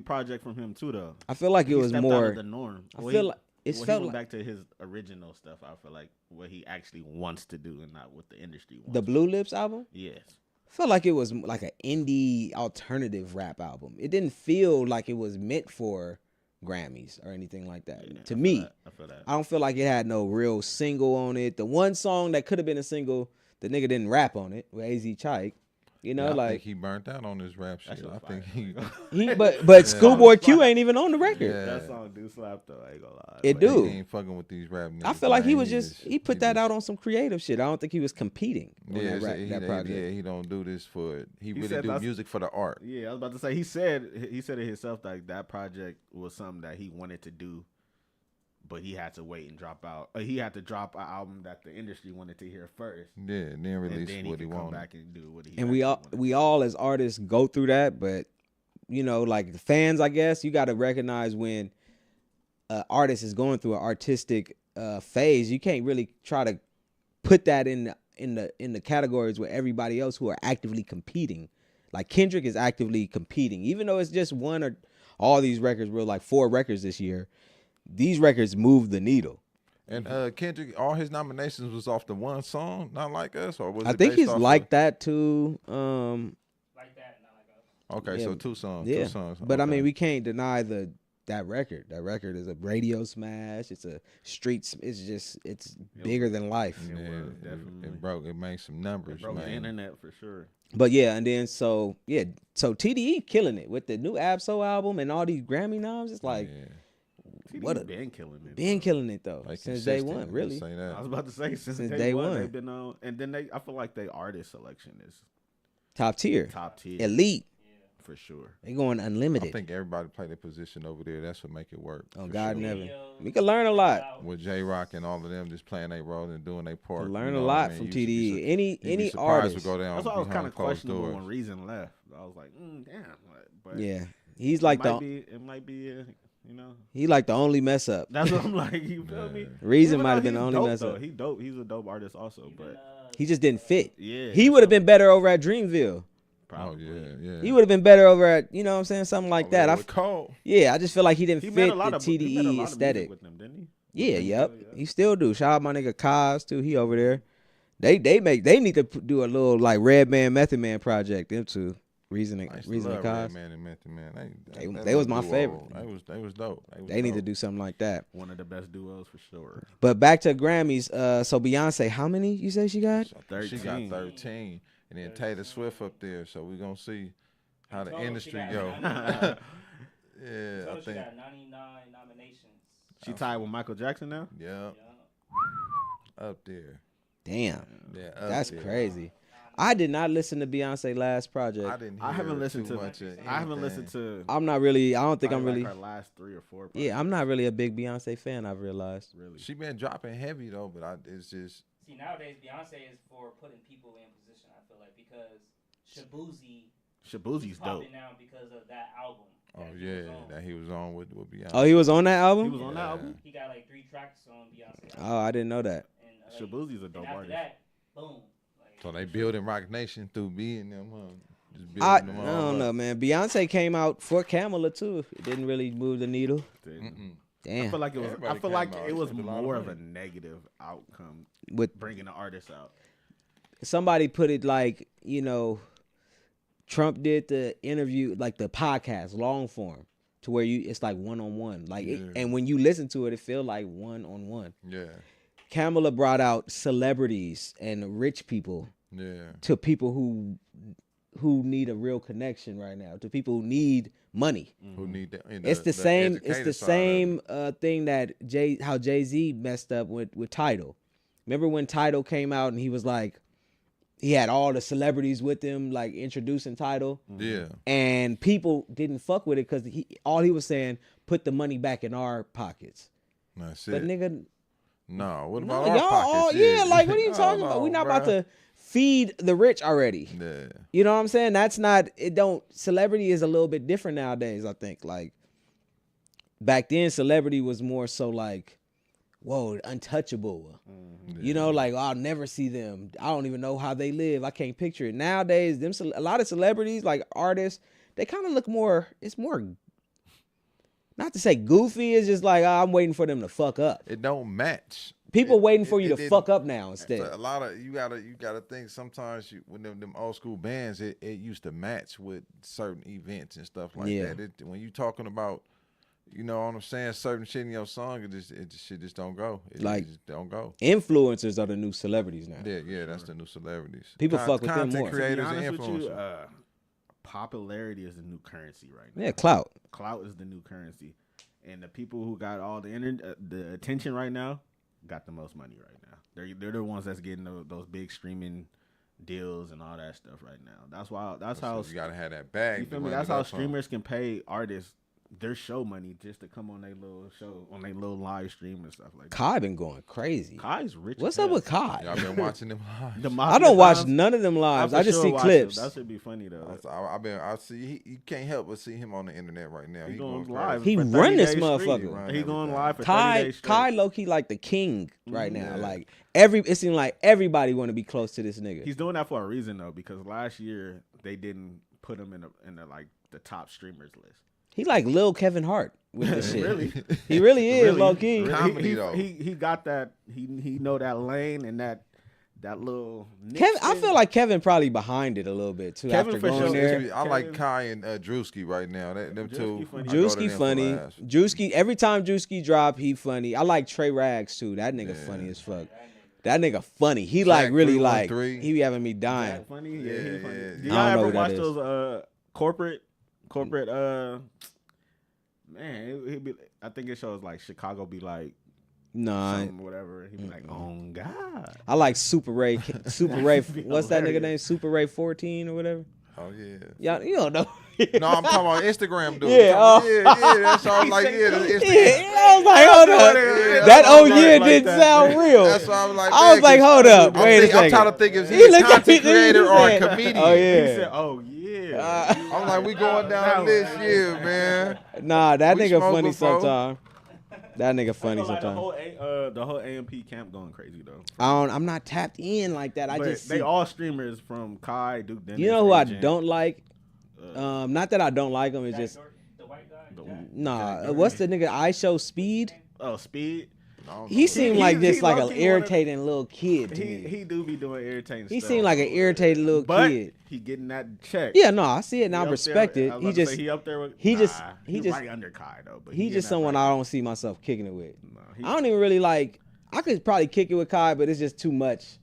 project from him too, though. I feel like it was more out of the norm. I feel like it felt back to his original stuff. I feel like what he actually wants to do and not what the industry wants. The Blue Lips album. Yes, I felt like it was like an indie alternative rap album. It didn't feel like it was meant for Grammys or anything like that. Yeah, to me, I feel that. I don't feel like it had no real single on it. The one song that could have been a single. The nigga didn't rap on it with AZ Chike. You know, I like think he burnt out on his rap shit. I think but Schoolboy Q ain't even on the record. Yeah. That song do slap though. I ain't gonna lie. It do. He ain't fucking with these rap niggas. I feel like he was he put that out on some creative shit. I don't think he was competing on that project. Yeah, he don't do this for. He really do music for the art. Yeah, I was about to say. He said it himself that project was something that he wanted to do. But he had to wait and drop out. He had to drop an album that the industry wanted to hear first. Yeah, and then release what he wanted. Come back and do what he. And we all as artists go through that, but you know, like the fans, I guess you got to recognize when an artist is going through an artistic phase. You can't really try to put that in the categories with everybody else who are actively competing. Like Kendrick is actively competing, even though it's just one or all these records were like 4 records this year. These records move the needle. And Kendrick, all his nominations was off the one song, Not Like Us, or was I it think he's like of... that too. Like that, Not Like Us. Okay, yeah, so 2 songs. Yeah. 2 songs. But okay. I mean, we can't deny that record. That record is a radio smash. It's a street. It's bigger than life. It broke. It made some numbers. It broke man. the internet for sure. But yeah, and then so TDE killing it with the new Absol album and all these Grammy noms. It's like. Yeah. Been killing it. Been killing it though, like since day one. Really, I was about to say since day one they've been on, and then I feel like their artist selection is top tier, elite, for sure. They going unlimited. I think everybody play their position over there. That's what make it work. Oh God, sure. Never. We can learn a lot with J Rock and all of them just playing their role and doing their part. Learn a lot from TDE. Any artist. Go down. That's why I was kind of questionable when Reason left. I was like, damn. But yeah, he's like it might be. You know, he like the only mess up. That's what I'm like. You feel me? Reason might have been the only mess up. He dope. He's a dope artist also, but he just didn't fit. Yeah, he would have been better over at Dreamville. Probably. Oh, yeah. He would have been better over at what I'm saying, something like that. I just feel like he didn't fit the TDE aesthetic. With them, didn't he? Yeah, yep. He still do. Shout out my nigga Kaz too. He over there. They need to do a little like Redman Method Man project. Them two. Reason and Cause. Man and Method Man. They was my favorite. They was dope. They need to do something like that. One of the best duos for sure. But back to Grammys. So Beyonce, how many you say she got? 13. She got 13. And then Taylor Swift up there. So we're gonna see how the industry go. Yeah, I think she got 99 nominations. She tied with Michael Jackson now? Yeah. Up there. Damn. Yeah, that's crazy. I did not listen to Beyonce last project. I haven't listened to much. I haven't listened to. I'm not really. I don't think I'm really. Her last 3 or 4. Projects. Yeah, I'm not really a big Beyonce fan. I've realized. Really, she been dropping heavy though, but it's just. See, nowadays Beyonce is for putting people in position. I feel like because Shabuzi's dope now because of that album. Oh yeah, that he was on with Beyonce. Oh, he was on that album. He was on that album. He got like 3 tracks on Beyonce. Oh, I didn't know that. And, Shabuzi's a dope artist. That, boom. So they building Rock Nation through being them. Just I building them don't all know, up. man. Beyonce came out for Kamala too. It didn't really move the needle. Mm-mm. Damn. I feel like it was. Everybody I feel came like out. it was Spent a lot of more of a money. negative outcome With bringing the artists out. somebody put it like, Trump did the interview, like the podcast, long form, to where it's like one-on-one. Like, Yeah. and when you listen to it, it feel like one-on-one. Yeah. Kamala brought out celebrities and rich people Yeah. to people who need a real connection right now, to people who need money. Who need that? and It's the same. It's educated the side of it. same thing that how Jay-Z messed up with Tidal. Remember when Tidal came out and he was like, he had all the celebrities with him, like introducing Tidal, Yeah. and people didn't fuck with it because all he was saying, put the money back in our pockets. That's But it. nigga, No, what no, about our y'all pockets? all like, what are you Hold talking about? on, We're not about bruh. to feed the rich already. Yeah. You know what I'm saying? That's not, it don't, celebrity is a little bit different nowadays, I think. Like, back then, celebrity was more so like, whoa, untouchable. You know, like, I'll never see them. I don't even know how they live. I can't picture it. Nowadays, a lot of celebrities, like artists, they kind of look more, it's more, not to say goofy, it's just like, I'm waiting for them to fuck up. It don't match. People It- waiting for it- you it to didn't- fuck up now instead. So a lot of you gotta think sometimes when them old school bands it used to match with certain events and stuff like Yeah. that. When you talking about, you know what I'm saying, certain shit in your song, shit just don't go. Like- It just don't go. Influencers are the new celebrities now. Yeah, that's the new celebrities. People fuck with them content more. To be creators To be and honest with you, influencers. popularity is the new currency right now. Yeah, clout. Clout is the new currency, and the people who got all the attention right now got the most money right now. They're the ones that's getting those big streaming deals and all that stuff right now. That's how So you gotta have that bag. you to feel me. run That's it how up on. streamers can pay artists their show money just to come on their little show, on their little live stream and stuff like that. Kai been going crazy. Kai's rich. What's as up hell. with Kai? Y'all been watching them live. The I Mafia don't watch Dons, none of them lives. for I just sure see watch clips. them. That should be funny though. I see. You can't help but see him on the internet right now. He He going going live. crazy. He for 30 run this days straight. motherfucker. Run He going everything. live for 30 Kai days straight. Kai low key like the king right now. Yeah. Like it seems like everybody want to be close to this nigga. He's doing that for a reason though, because last year they didn't put him in the like the top streamers list. He like Lil Kevin Hart with this shit. Really? He really is Really? low key. Really? Comedy, though. He got that. He know that lane and that little. niche Kevin, I thing. feel like Kevin probably behind it a little bit too. Kevin after for going sure. there, I like Kevin- Kai and Drewski right now. Them Drewski two. funny. I go to Drewski them for funny. laughs. Drewski every time Drewski drop, he funny. I like Trey Rags too. That nigga Yeah. funny as fuck. That nigga funny. He like really like 313. he be having me dying. That funny. Yeah, Yeah, he funny. yeah. Did I y'all don't know ever who that watch is. those corporate man? He be. I think it shows like Chicago be like Nah, something, whatever. He be like, oh God. I like Super Ray. Super Ray. Be What's that nigga hilarious. name? Super Ray 14 or whatever. Oh yeah. Y'all, you don't know. No, I'm talking about Instagram dude. Yeah, Yeah. That's all. Like yeah, the Instagram. Yeah, I was like, hold up. Yeah, That I oh was yeah like didn't that. sound real. That's why I was like. I was man, like, 'cause hold up, I'm wait a think- second. I'm trying to think if He he's a looked at me, content creator or a said, comedian. oh, He yeah. said, oh yeah. I'm like, we going down this year, man. Nah, that We nigga smoked funny before. sometime. That nigga funny Like sometimes. the whole AMP camp going crazy though. I'm not tapped in like that. I But just they see. all streamers from Kai, Duke Dennis. You know who I Agent, don't like? Not that I don't like him. It's just The white guy. nah. What's the nigga? I show Speed. Oh, Speed. He seemed he- like he just like an low-key wanna- irritating little kid to He me. he do be doing irritating He stuff. seemed like an irritated little but kid. he getting that check. Yeah, no, I see it and I He up respect there- it. I was He about to just say he up there with. he nah, just- he just- right under Kai though. But he's in just that someone bracket. I don't see myself kicking it with. Nah, I don't even really like. I could probably kick it with Kai, but it's just too much,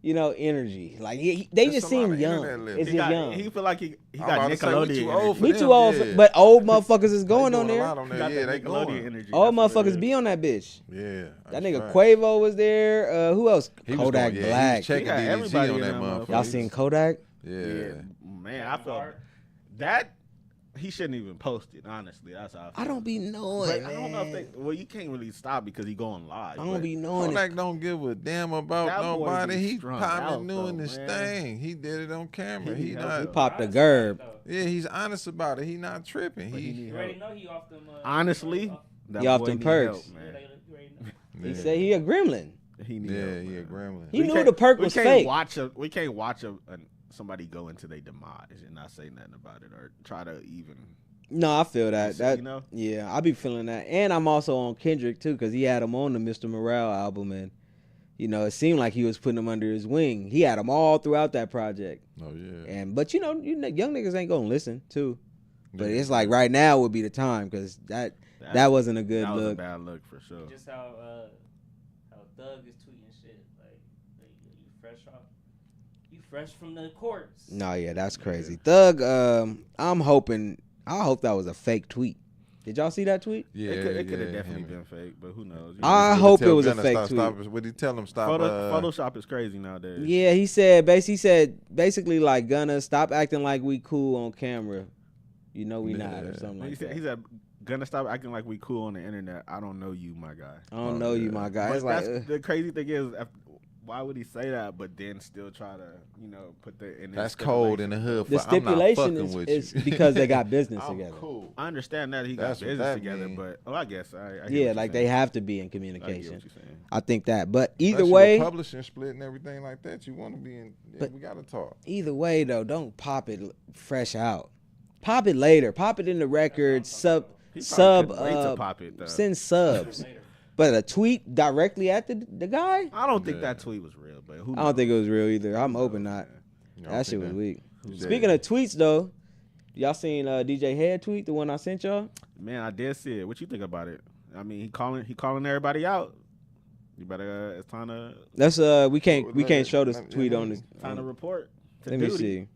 energy. Like they There's just a lot seem of young. internet living. It's He just got, young. he feel like he I'm got about to say, we Nickelodeon too old energy. for We them, too old, yeah. but old motherfuckers is going They on doing a there. lot on He there. got Yeah, that they Nickelodeon going. energy. All That's what it motherfuckers is. be on that bitch. Yeah. That that's nigga right. Quavo was there. Who else? He was Kodak going- yeah, Black. He was checking He got DDG everybody on in that that motherfucker. Y'all seen Kodak? Yeah. Yeah, man, I felt that he shouldn't even post it. Honestly, that's how I feel. I don't be knowing. But I don't know if they. Well, you can't really stop because he going live. I don't but be knowing. Kodak don't give a damn about That boy nobody. be He strung popping out, doing though, this man. thing. He did it on camera. He He need He help, not. popped the gerb. Yeah, he's honest about it. He not tripping. But he He. need You help. already know he off them. Honestly, that He off boy them need perks. help, man. You already know. He Yeah. said he a gremlin. He need Yeah, help, he a man. gremlin. He We knew can't- the perk we was can't fake. We can't watch somebody go into their demise and not say nothing about it or try to even. No, I feel that. So, That you know? yeah, I be feeling that, and I'm also on Kendrick too because he had him on the Mr. Morale album, and it seemed like he was putting him under his wing. He had them all throughout that project. Oh yeah. And but young niggas ain't gonna listen too. But Yeah. it's like right now would be the time because that wasn't a good That was look. a bad look for sure. Just how Thug is tweeting shit like you fresh from the courts. No, yeah, that's crazy. Thug, I hope that was a fake tweet. Did y'all see that tweet? Yeah, It could have yeah, definitely him. been fake, but who knows? I Would he hope tell it was a Gunna fake stop, tweet. Would he tell him stop? Photoshop is crazy nowadays. Yeah, he said basically like Gunna, stop acting like we cool on camera. We not or something like that. He said, "Gonna stop acting like we cool on the internet. I don't know you, my guy." I don't know you, my guy. But It's like that's, the crazy thing is, why would he say that? But then still try to, put the. In That's cold in the hood. the I'm not stipulation fucking with is you. because they got business I'm together. cool. I understand that he That's got what business that together, mean. but I guess I hear what Yeah, you're like saying. they have to be in I get communication. what you're saying. I think that, but either Especially way, with publishing split and everything like that, you want to be in. Yeah, But- we gotta talk. either way though, don't pop it fresh out. Pop it later. Pop it in the records. He Sub. probably couldn't wait to pop it, though. Send subs. But a tweet directly at the guy? I don't think Yeah. that tweet was real, but who knows? I don't think it was real either. I'm hoping not. You know, I That shit think was weak. Yeah. Speaking of tweets though, y'all seen DJ Head tweet, the one I sent y'all? Man, I did see it. What you think about it? I mean, he calling everybody out. You better. It's time to That's we can't show this tweet on this. time to report. To Let me duty. see.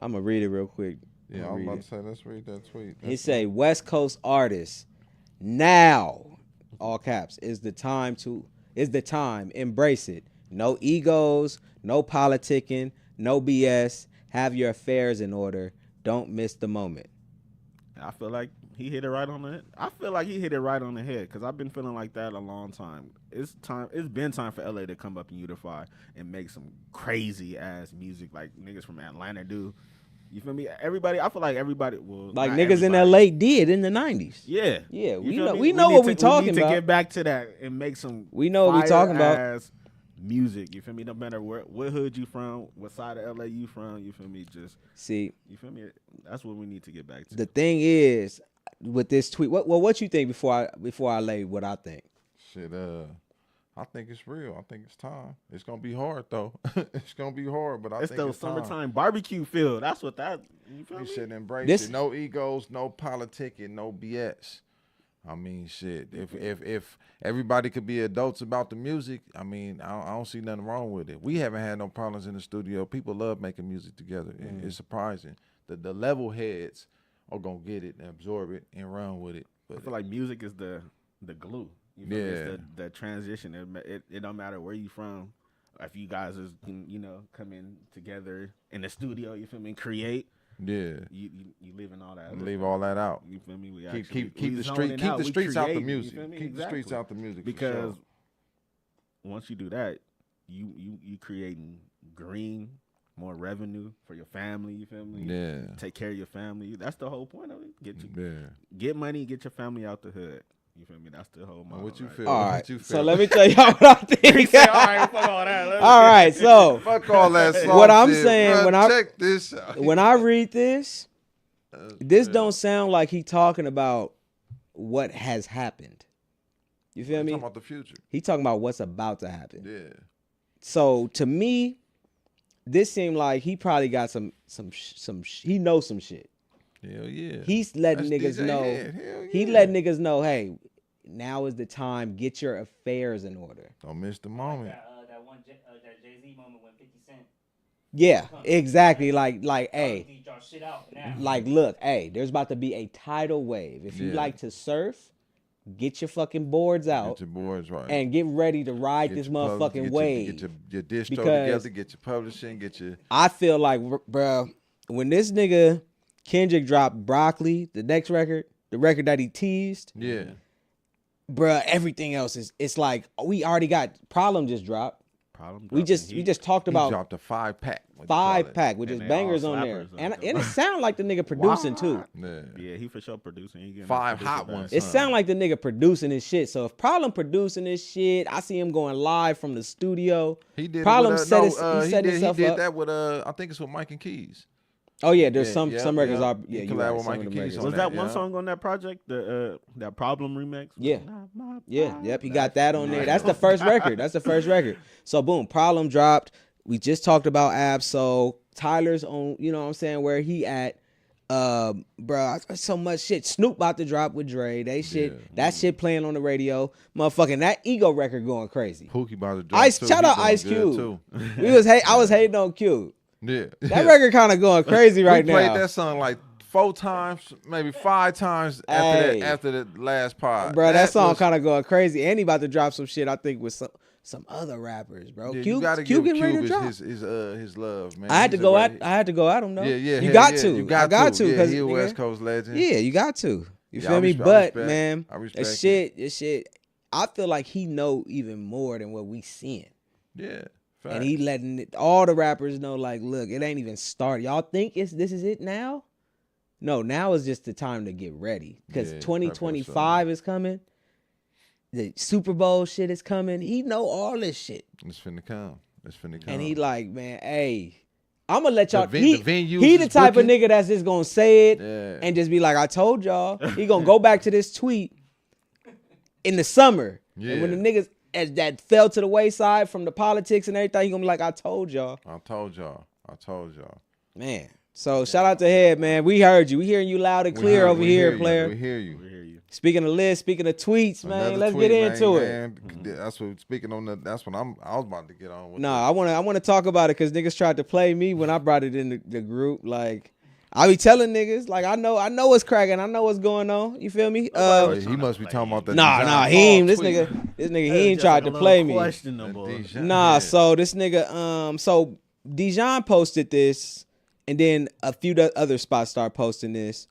I'm gonna read it real quick. Yeah, I'ma I'm read about it. to say, let's read that tweet. He say West Coast artists now, all caps, is the time. Embrace it. No egos, no politicking, no BS. Have your affairs in order. Don't miss the moment. I feel like he hit it right on the head. I feel like he hit it right on the head because I've been feeling like that a long time. It's been time for LA to come up and unify and make some crazy ass music like niggas from Atlanta do. You feel me? Everybody, I feel like everybody will Like not niggas in everybody. LA did in the 90s. Yeah, Yeah, You we feel know me? we know what we need talking to about. get back to that and make some. We know what we talking about. fire-ass music. You feel me? No matter what hood you from, what side of LA you from. You feel me? Just See, you feel me? That's what we need to get back to. the thing is with this tweet. What you think before I lay what I think? Shit, I think it's real. I think it's time. It's gonna be hard though. It's gonna be hard, but I It's think those it's time. summertime barbecue feel. That's what that. You feel We me? should embrace This- it. No egos, no politicking, no BS. I mean, shit. If everybody could be adults about the music, I mean, I don't see nothing wrong with it. We haven't had no problems in the studio. People love making music together. It's surprising. The level heads are gonna get it and absorb it and run with it. I But feel like music is the glue. You feel me? Yeah. It's the transition. It don't matter where you from. If you guys is come in together in the studio, you feel me? Create. yeah, You leaving all that. leave all that out. You feel me? We Keep we the zoning street. Keep out, the we streets out the creating, you music. feel me? Keep the streets Exactly. out the music. Because for once you do that, you creating green, more revenue for your family. You feel me? sure. Yeah, Take care of your family. That's the whole point of it. yeah. Get money, get your family out the hood. You feel me? That's the whole motto. What you right? feel? All What right. you So feel? let me tell y'all what I think. All right, fuck all that. All right. So Fuck all that. Soft What I'm shit, saying, bruh. when I- check this out. when I read this, this Yeah. don't sound like he talking about what has happened. You feel I'm me? talking about the future. He talking about what's about to happen. Yeah. So to me, this seemed like he probably got he knows some shit. Hell yeah. He's letting That's niggas DJ know. Head. Hell He yeah. letting niggas know, hey, now is the time. Get your affairs in order. Don't miss the moment. That Jay-Z moment when 50 Cent. Yeah, exactly. Like, Hey. hey, Y'all shit out now. like, look, hey, there's about to be a tidal wave. If you Yeah. like to surf, get your fucking boards out Get your boards right. and get ready to ride Get this your pub- motherfucking get your- wave. Get your distro Because- together. Get your publishing. Get your. I feel like, bro, when this nigga Kendrick dropped Broccoli, the next record, the record that he teased, Yeah. bruh, everything else it's like we already got Problem just dropped. We just talked He about dropped a 5-pack. 5-pack with And just they all bangers on there, slappers on and them. it sound like the nigga producing too. Yeah, he for sure producing. He getting 5 that hot producer ones. bag. It sound like the nigga producing his shit. So if Problem producing this shit, I see him going live from the studio. He did Problem it with, set he set did himself he did up. that with I think it's with Mike and Keys. Oh yeah, there's Yeah, some records are He you're collabed right, with some Mike of and them Keys records. on Was that one yeah. song on that project? That Problem remix? Yeah. Not my Yeah, problem. yep, he got that on there. That's the first record. So boom, Problem dropped. We just talked about Ab-Soul. Tyler's on, you know what I'm saying, where he at. Bro, so much shit. Snoop about to drop with Dre. That shit playing on the radio. Motherfucking that Ego record going crazy. Pookie about to drop too. Shout He out doing Ice good, Cube. too. I was hating on Cube. Yeah. That record kind of going crazy right We played now. that song like 4 times, maybe 5 times after the last pod. Bro, that song kind of going crazy. And he about to drop some shit, I think, with some other rappers, bro. Yeah, Cube, you gotta Cube give getting ready to Cube drop. his love, man. I had to go at him though. Yeah, You got yeah, to. You got to. Yeah, he a West Coast legend. Yeah, you got to. You Yeah, feel I me? respect- But I man, respect this shit. I feel like he know even more than what we seeing, Yeah. and he letting all the rappers know, like, look, it ain't even started. Y'all think this is it now? No, now is just the time to get ready because Yeah, 2025 is coming. The Super Bowl shit is coming. He know all this shit, It's finna come. and he like, man, hey, I'm gonna let y'all. The venues He the is type booking. of nigga that's just gonna say it Yeah. and just be like, I told y'all. He gonna go back to this tweet in the summer, and when the niggas that fell to the wayside from the politics and everything, he gonna be like, I told y'all. I told y'all. Man. So shout out to Head, man. We heard you. We hearing you loud and clear over here, player. We hear you. Speaking of lists, speaking of tweets, man, Another let's tweet, get into it. man. That's what speaking on that's what I was about to get on with. Nah, I wanna talk about it because niggas tried to play me when I brought it in the group. Like, I be telling niggas, like, I know what's cracking, I know what's going on. You feel me? He must be talking about that. Nah, he ain't. This nigga, he ain't tried to play me. Nah, so this nigga, so Dijon posted this, and then a few other spots start posting this.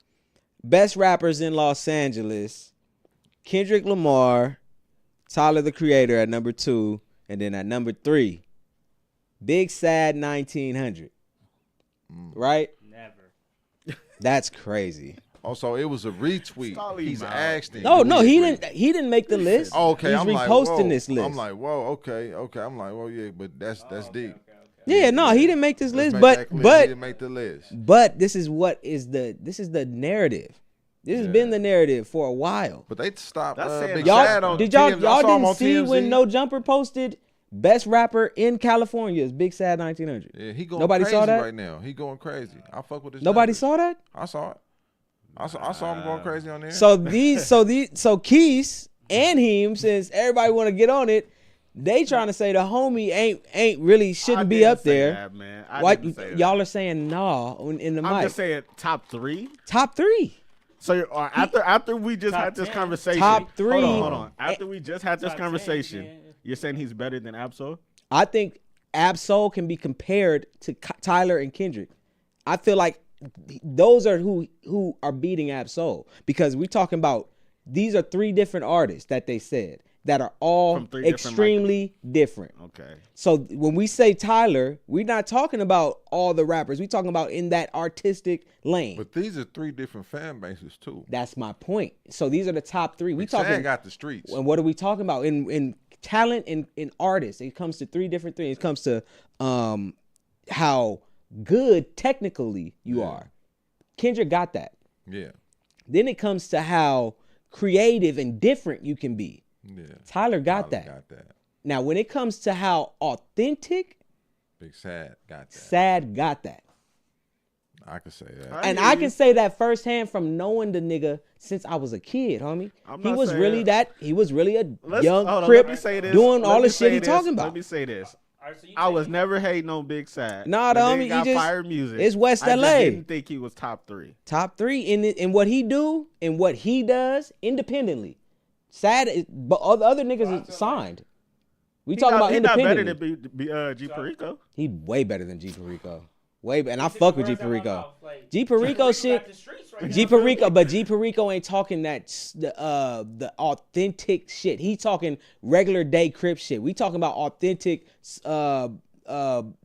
Best rappers in Los Angeles: Kendrick Lamar, Tyler the Creator at number 2, and then at number 3, Big Sad 1900. Right? Never. That's crazy. Also, it was a retweet. He's asked him. No, he didn't make the list. Okay, he's I'm reposting like, whoa. this list. I'm like, whoa, okay. I'm like, whoa, yeah, but that's deep. Yeah, no, he didn't make this list, He but didn't make the list. But this is the narrative. This has been the narrative for a while. But they stopped Big Y'all Sad on did TMZ. y'all I saw him didn't on see TMZ. when No Jumper posted best rapper in California is Big Sad 1900. Yeah, he going Nobody crazy saw that? right now. He going crazy. I fuck with this. Nobody saw that? I saw it. I saw him going crazy on there. So Keys and him, since everybody want to get on it, they trying to say the homie ain't really shouldn't be up there. That, man. What y'all are saying? Nah, in the mic. I'm just saying top 3. Top 3. So after we just had this 10. conversation, Top 3. Hold on. After we just had this Top conversation, 10, yeah. you're saying he's better than Ab-Soul? I think Ab-Soul can be compared to Tyler and Kendrick. I feel like those are who are beating Ab-Soul, because we're talking about these are 3 different artists that they said that are all extremely different. Okay. So when we say Tyler, we're not talking about all the rappers. We're talking about in that artistic lane. But these are 3 different fan bases too. That's my point. So these are the top 3. We Sad talking got the streets. And what are we talking about in talent and in artists? It comes to 3 different things. It comes to how good technically you are. Kendrick got that. Yeah. Then it comes to how creative and different you can be. Yeah. Tyler got that. Now, when it comes to how authentic, Big Sad got that. Sad got that. I can say that. And I can say that firsthand from knowing the nigga since I was a kid, homie. He was really a young Crip doing all the shit he talking about. Let me say this. All right, so I was never hating on Big Sad. Nah, the homie, He got he just fire music. it's West I LA. just didn't think he was top 3. Top 3 in what he do and what he does independently. Sad, but all the other niggas is signed. We talking about independently. He not better than G Perico. He way better than G Perico. And I fuck with G Perico. G Perico shit. G Perico, but G Perico ain't talking the authentic shit. He talking regular day Crip shit. We talking about authentic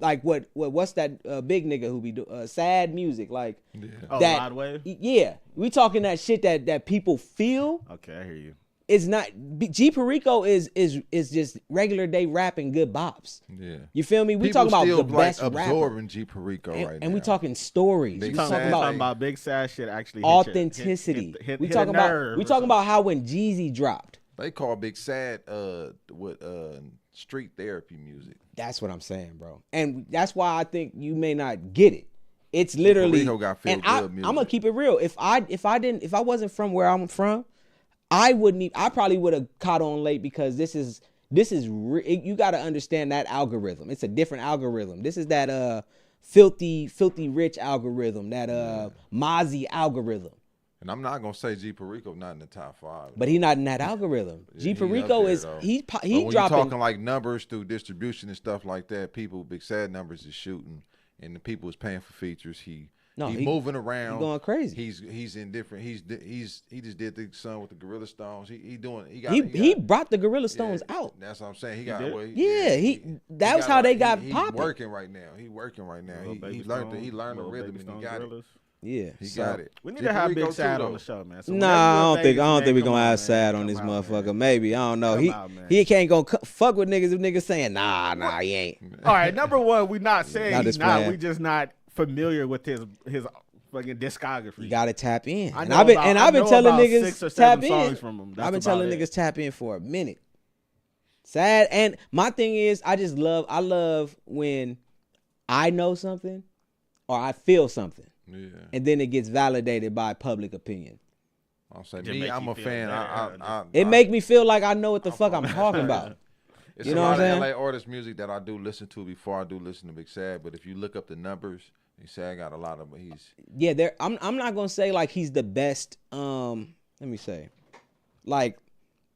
like what's that big nigga who be do sad music like that. Rod Wave? Yeah, we talking that shit that people feel. Okay, I hear you. It's not G Perico is just regular day rapping good bops. Yeah, you feel me? We people talking about still, the best rapper. Absorbing G Perico and, right now, and we talking stories. Big We Talking talking about big sad shit actually. authenticity. We talking about how when Jeezy dropped. They call Big Sad street therapy music. That's what I'm saying, bro. And that's why I think you may not get it. It's literally got and I'm I'm gonna keep it real. If I wasn't from where I'm from, I probably would have caught on late because this is you got to understand that algorithm. It's a different algorithm. This is that filthy rich algorithm, that Mozzie algorithm. And I'm not gonna say G Perico not in the top 5, but he not in that algorithm. Yeah, G Perico is he but when dropping. you're talking like numbers through distribution and stuff like that, people Big Sad numbers is shooting, and the people is paying for features. He's moving around. He going crazy. He's in different. He just did the song with the Gorilla Stones. He brought the Gorilla Stones out. That's what I'm saying. He was how they got popping. He's working right now. He learned the rhythm and he got it. Yeah, he got it. We need to have Big Sad on the show, man. So I don't think we're gonna have Sad on this motherfucker. Man. Maybe, I don't know. He can't go fuck with niggas if niggas saying nah, he ain't. All right, number one, we not saying he's not. We just not familiar with his fucking discography. You gotta tap in. I've been telling niggas 6 or 7 tap songs in. from him. I've been telling niggas tap in for a minute. Sad, and my thing is, I love when I know something or I feel something. Yeah. And then it gets validated by public opinion. I'll say me, I'm a fan. It make me feel like I know what the fuck I'm talking about. It's a lot of LA artist music that I do listen to before I do listen to Big Sad. But if you look up the numbers, Big Sad got a lot of. I'm not gonna say like he's the best. Let me say, like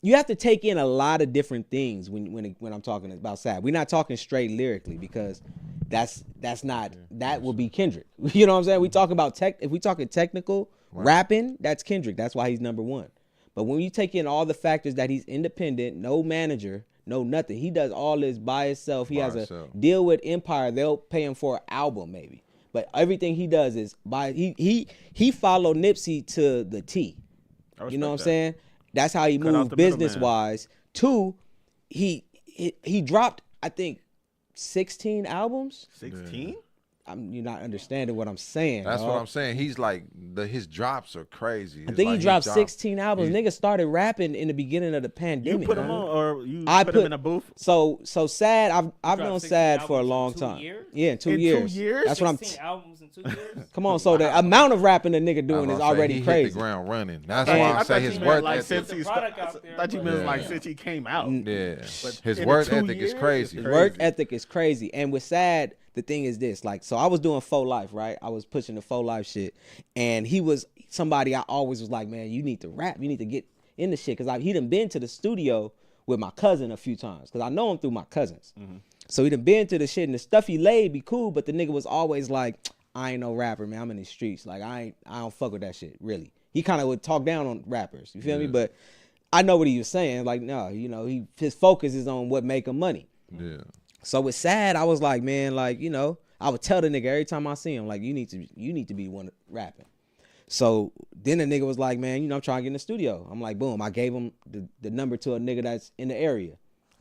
you have to take in a lot of different things when I'm talking about Sad. We're not talking straight lyrically because that's not that will be Kendrick. You know what I'm saying? We talk about if we talking technical rapping, that's Kendrick. That's why he's number 1. But when you take in all the factors that he's independent, no manager, no nothing. He does all this by himself. He has a deal with Empire. They'll pay him for an album maybe. But everything he does is he followed Nipsey to the T. You know what I'm saying? That's how he moved business wise. 2, he dropped I think 16 albums. 16? You're not understanding what I'm saying. That's what I'm saying. He's like his drops are crazy. I think he dropped 16 albums. Niggas started rapping in the beginning of the pandemic. You put him on, or you put him in a booth? So Sad. I've known Sad for a long time. Yeah, in 2 years. 2 years. That's what I'm. 16 albums in 2 years. Come on. So the amount of rapping the nigga doing is already crazy. He hit the ground running. That's why I say his work ethic. I thought you meant like since he came out. Yeah, his work ethic is crazy. His work ethic is crazy. And with Sad, the thing is this, like, so I was doing Faux Life, right? I was pushing the Faux Life shit, and he was somebody I always was like, man, you need to rap, you need to get in the shit, because he done been to the studio with my cousin a few times, because I know him through my cousins. So he done been to the shit, and the stuff he laid be cool, but the nigga was always like, I ain't no rapper, man, I'm in these streets, like, I don't fuck with that shit, really. He kind of would talk down on rappers, you feel me? But I know what he was saying, like, no, you know, his focus is on what make him money. Yeah. So with Sad, I was like, man, like, you know, I would tell the nigga every time I see him, like, you need to be one rapping. So then the nigga was like, man, you know, I'm trying to get in the studio. I'm like, boom, I gave him the number to a nigga that's in the area.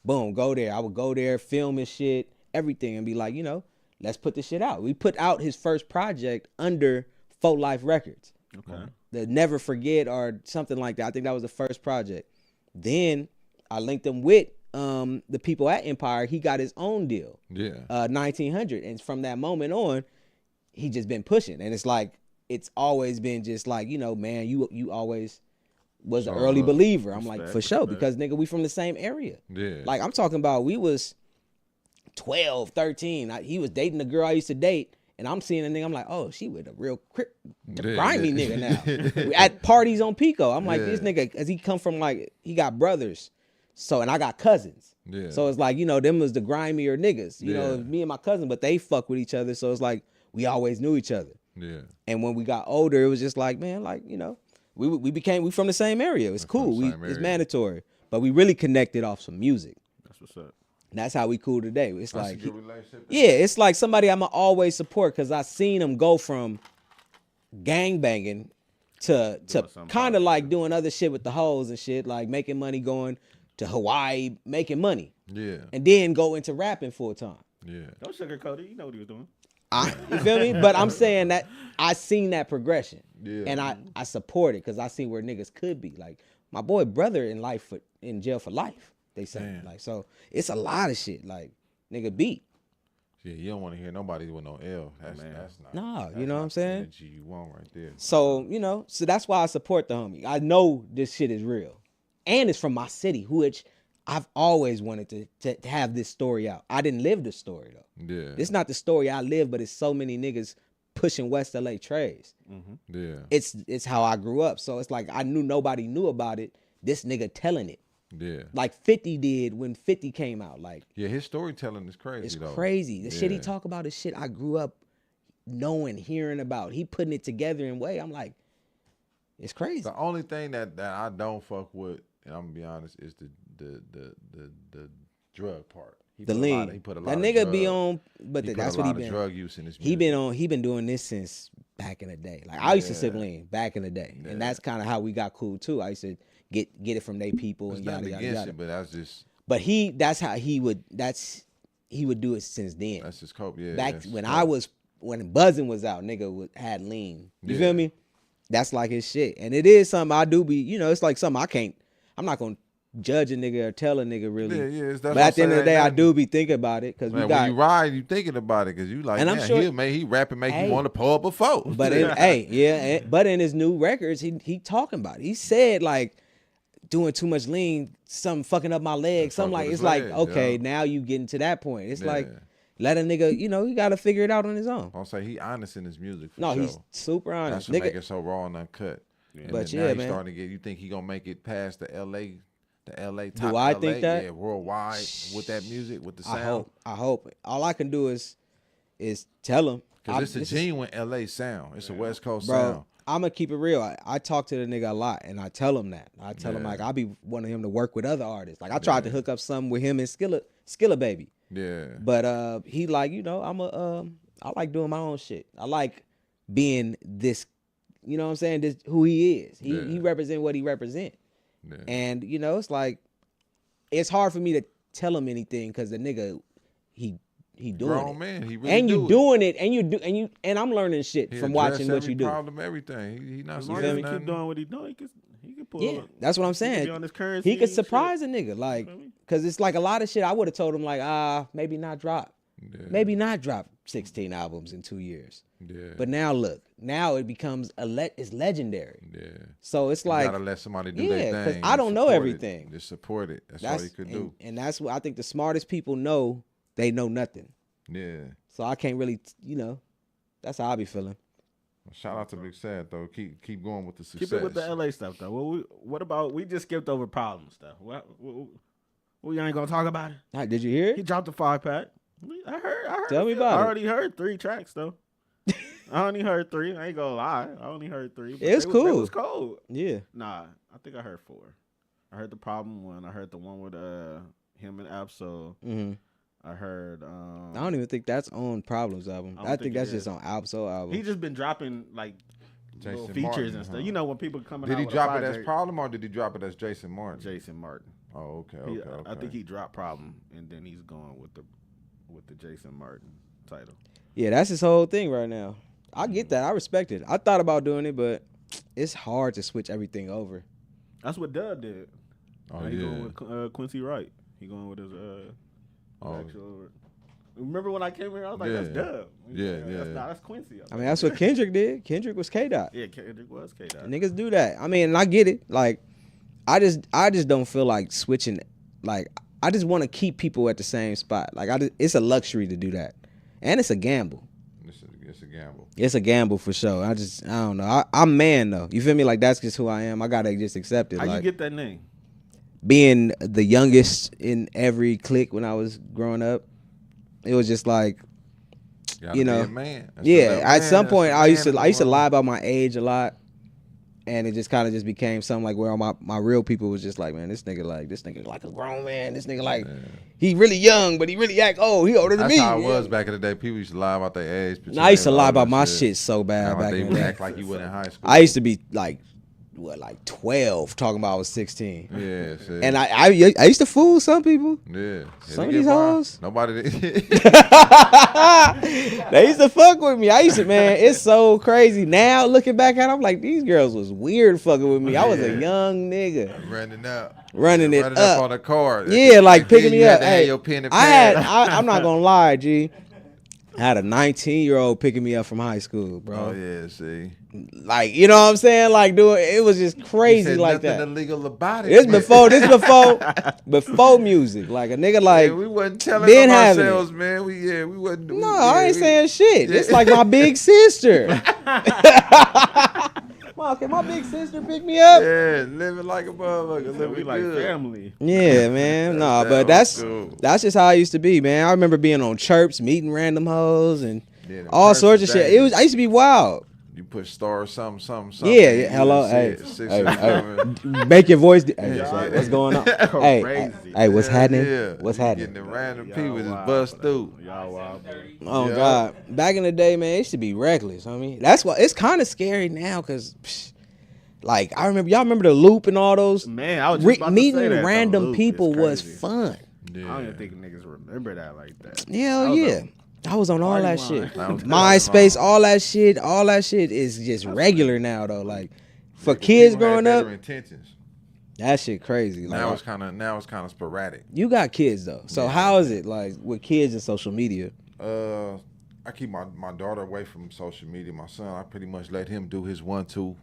Boom, go there. I would go there, film his shit, everything, and be like, you know, let's put this shit out. We put out his first project under Faux Life Records. Okay. The Never Forget or something like that. I think that was the first project. Then I linked him with the people at Empire. He got his own deal. Yeah. 1900. And from that moment on, he just been pushing. And it's like, it's always been just like, you know, man, you always was an early believer. I'm like, for sure, because nigga, we from the same area. Yeah. Like, I'm talking about, we was 12, 13. He was dating the girl I used to date. And I'm seeing a nigga, I'm like, oh, she with a real grimy nigga now. At parties on Pico. I'm like, this nigga, as he come from, like, he got brothers. So, and I got cousins. Yeah. So it's like, you know, them was the grimier niggas. You know, me and my cousin, but they fuck with each other. So it's like, we always knew each other. Yeah. And when we got older, it was just like, man, like, you know, we from the same area. It's cool. It's mandatory. But we really connected off some music. That's what's up. And that's how we cool today. It's That's like, a good relationship. yeah, it's like somebody I'ma always support because I seen him go from gang banging to kind of like doing other shit with the hoes and shit, like making money, going to Hawaii, making money. Yeah. And then go into rapping full time. Yeah. Don't sugarcoat it. You know what he was doing. You feel me? But I'm saying that I seen that progression. Yeah. And I support it because I seen where niggas could be. Like my boy brother in jail for life. They say. Damn. Like, so it's a lot of shit. Like, nigga beat. Yeah, you don't want to hear nobody with no L. That's not. Nah, you know what I'm saying? Energy you want right there. So, you know, so that's why I support the homie. I know this shit is real. And it's from my city, which I've always wanted to have this story out. I didn't live the story though. Yeah. It's not the story I live, but it's so many niggas pushing West LA trades. Yeah. It's how I grew up. So it's like I knew nobody knew about it. This nigga telling it. Yeah. Like 50 did when 50 came out. Like, yeah, his storytelling is crazy. it's though. crazy. The shit he Yeah. talk about is shit I grew up knowing, hearing about. He putting it together in a way. I'm like, it's crazy. The only thing that I don't fuck with, and I'm gonna be honest, is the drug part. The lean. He put a lot that of nigga drug, be on, but he put that's a what lot he of been. drug use in his He music. been doing this since back in the day. Like I used to sip Yeah. lean back in the day, Yeah. and that's kind of how we got cool too. I used to get it from they people It's and yada nothing yada against yada. it, but that's just But that's how he would. He would do it since then. that's just cope. Yeah. Back that's when cope. when Buzzing was out, nigga had lean. You Yeah. feel me? That's like his shit, and it is something I do be. You know, it's like something I'm not gonna judge a nigga or tell a nigga really. Yeah, that's But what I'm at the end of the saying, day, I nothing. do be thinking about it because we Man, got. when you ride, you thinking about it because you like, And I'm man, sure- he rapping make Hey. you want to pull up a foe. But but in his new records, he talking about it. He said like doing too much lean, something fucking up my leg, something fuck like with it's his like leg, okay, yeah. now you getting to that point. It's like Yeah. let a nigga, you know, he got to figure it out on his own. I'll say he honest in his music. For No, sure. he's super That's honest, what nigga. make it so raw and uncut. And But then yeah, now he's man. starting to get. You think he gonna make it past the LA top? I LA? think that? Yeah, worldwide with that music, with the I sound. hope. All I can do is tell him Because it's a genuine LA sound. It's a West Coast bro. sound. I'm gonna keep it real. I talk to the nigga a lot, and I tell him that. I tell him Yeah. like I be wanting him to work with other artists. Like I tried to hook up something with him and Skilla Baby. Yeah. But he like, you know, I like doing my own shit. I like being this, you know what I'm saying? This who he is. He Yeah. represent what he represent. Yeah. And you know, it's like it's hard for me to tell him anything because the nigga he doing Grown it. man, he really And you do it. doing it, and I'm learning shit He from address watching what every you do. problem, everything. He not As long scared as of he keep nothing. doing what he doing, he can pull Yeah, up. that's what I'm He can be saying. on his currency He could and shit. surprise a nigga, like, feel me? cause it's like a lot of shit I would have told him like, maybe not drop, Yeah. maybe not drop 16 albums in 2 years. Yeah. But now look, now it becomes it's legendary. Yeah. So it's You like, gotta let somebody do yeah, their 'cause thing. I and don't know support it. everything. Just support it. That's all you could do. and that's what I think the smartest people know. They know nothing. Yeah. So I can't really, you know, that's how I be feeling. Shout out to Big Sad though. Keep going with the success. Keep it with the LA stuff though. What about we just skipped over problem stuff? We ain't gonna talk about it. All right, did you hear He it? dropped a 5-pack. I heard. Tell me I about it. already heard 3 tracks though. I only heard 3. I ain't gonna lie. I only heard 3. But It's they cool. They was cold. Yeah. Nah, I think I heard 4. I heard the problem one. I heard the one with him and Absol. hmm I heard. I don't even think that's on Problems album. I I don't think think that's it just is. on Absol album. He just been dropping like little Jason features Martin, and stuff. huh? You know when people coming Did out he with drop a it as project, Problem or did he drop it as Jason Martin? Jason Martin. Oh, okay, He- okay. I think he dropped Problem and then he's going with the Jason Martin title. Yeah, that's his whole thing right now. I get that. I respect it. I thought about doing it, but it's hard to switch everything over. That's what Dub did. Oh, He yeah. going with Quincy Wright. He going with his Oh. actual. Remember when I came here? I was like, Yeah. "That's Dub." Yeah. That's Quincy. I mean, that's what Kendrick did. Kendrick was K-Dot. Yeah, Kendrick was K-Dot. Niggas do that. I mean, and I get it. Like, I just don't feel like switching. Like, I just want to keep people at the same spot. Like, it's a luxury to do that, and it's a gamble. It's a gamble. It's a gamble for sure. I don't know. I'm man though. You feel me? Like that's just who I am. I gotta just accept it. How like, you get that name? being the youngest in every clique when I was growing up, it was just like Gotta you be know, a man. That's yeah. the At some man. point, That's the man I used to in the lie world. about my age a lot, and it just kind of just became something like where my real people was just like, man, this nigga like a grown man. This nigga like he really young, but he really act old. He older than That's me. how it was Yeah. back in the day. People used to lie about their age. And I used to lie about my shit. shit so bad back They in would the day. act like you went in high school. I used to be like 12 talking about I was 16. Yeah, shit. And I used to fool some people. Yeah. Some of They these get by. hoes. Nobody. They used to fuck with me. I used to, man, it's so crazy. Now looking back at it, I'm like, these girls was weird fucking with me. I was a young nigga. Running up. Running it Running up. on the car. Yeah, like And picking then me you up. had to have Hey, your pen and I'm not gonna lie, G. I had a 19-year-old picking me up from high school, bro. Oh yeah, see. Like, you know what I'm saying? Like, it was just crazy like nothing that. illegal about it. This before music. Like a nigga like yeah, we wasn't telling been on having it. ourselves, man. We wasn't. no, I ain't saying shit. It's like my big sister. Okay, my big sister picked me up. Yeah, living like a motherfucker, We living like good. family. Yeah, man. Nah, but That was that's just how I used to be, man. I remember being on chirps, meeting random hoes, and Yeah, them all chirps sorts of is shit. dangerous. I used to be wild. You put stars, something. Yeah, you hello, done hey, said six hey, or seven. make your voice. Hey, Yeah. so what's going on? Hey, Crazy. hey, what's happening? Yeah. What's You happening? Getting the random Y'all people just wild bust for that. through. Y'all wild. Baby. Oh Yeah. God, back in the day, man, it used to be reckless. I mean, that's why it's kind of scary now, cause, like, y'all remember the loop and all those. Man, I was just about to Meeting say that, random the loop people is was crazy. fun. I don't even think niggas remember that like that. Hell was yeah. I was on all party that line. shit. That was MySpace, line. all that shit is just regular now though. Like for Yeah, 'cause kids people had growing better up, intentions. that shit crazy. Like, Now it's kind of sporadic. you got kids though. So Yeah. how is it like with kids and social media? I keep my daughter away from social media. My son, I pretty much let him do his 1-2.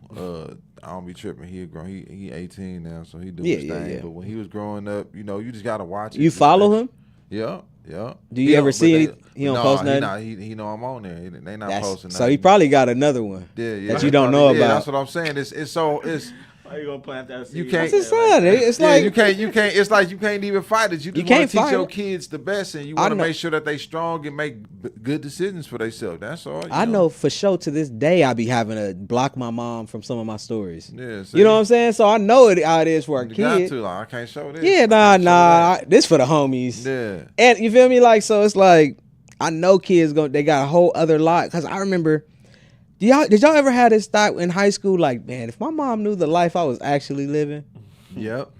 I don't be tripping. He grown. He 18 now, so he do his Yeah, thing. yeah. But when he was growing up, you know, you just gotta watch it. You Just follow make- him? Yeah. Do you ever see any? He don't post nothing. He know I'm on there. They not That's- posting. so he nothing. probably got another one. Yeah. that you don't know Yeah, about. that's what I'm saying. It's Why you gonna plant that seed? You can't- That's his son. It's yeah, like you can't. It's like you can't even fight it. You just want can't to teach fight your it. kids the best, and you I want to know- make sure that they strong and make good decisions for themselves. That's all. I know for sure to this day I be having to block my mom from some of my stories. Yeah, You know what I'm saying? So I know how it is for a You got kid. to. Like, I can't show this. Yeah, I can't show that. this for the homies. Yeah. And you feel me? Like, so it's like, I know kids they got a whole other lot. Cause I remember, did y'all ever have this thought in high school? Like, man, if my mom knew the life I was actually living. Yep.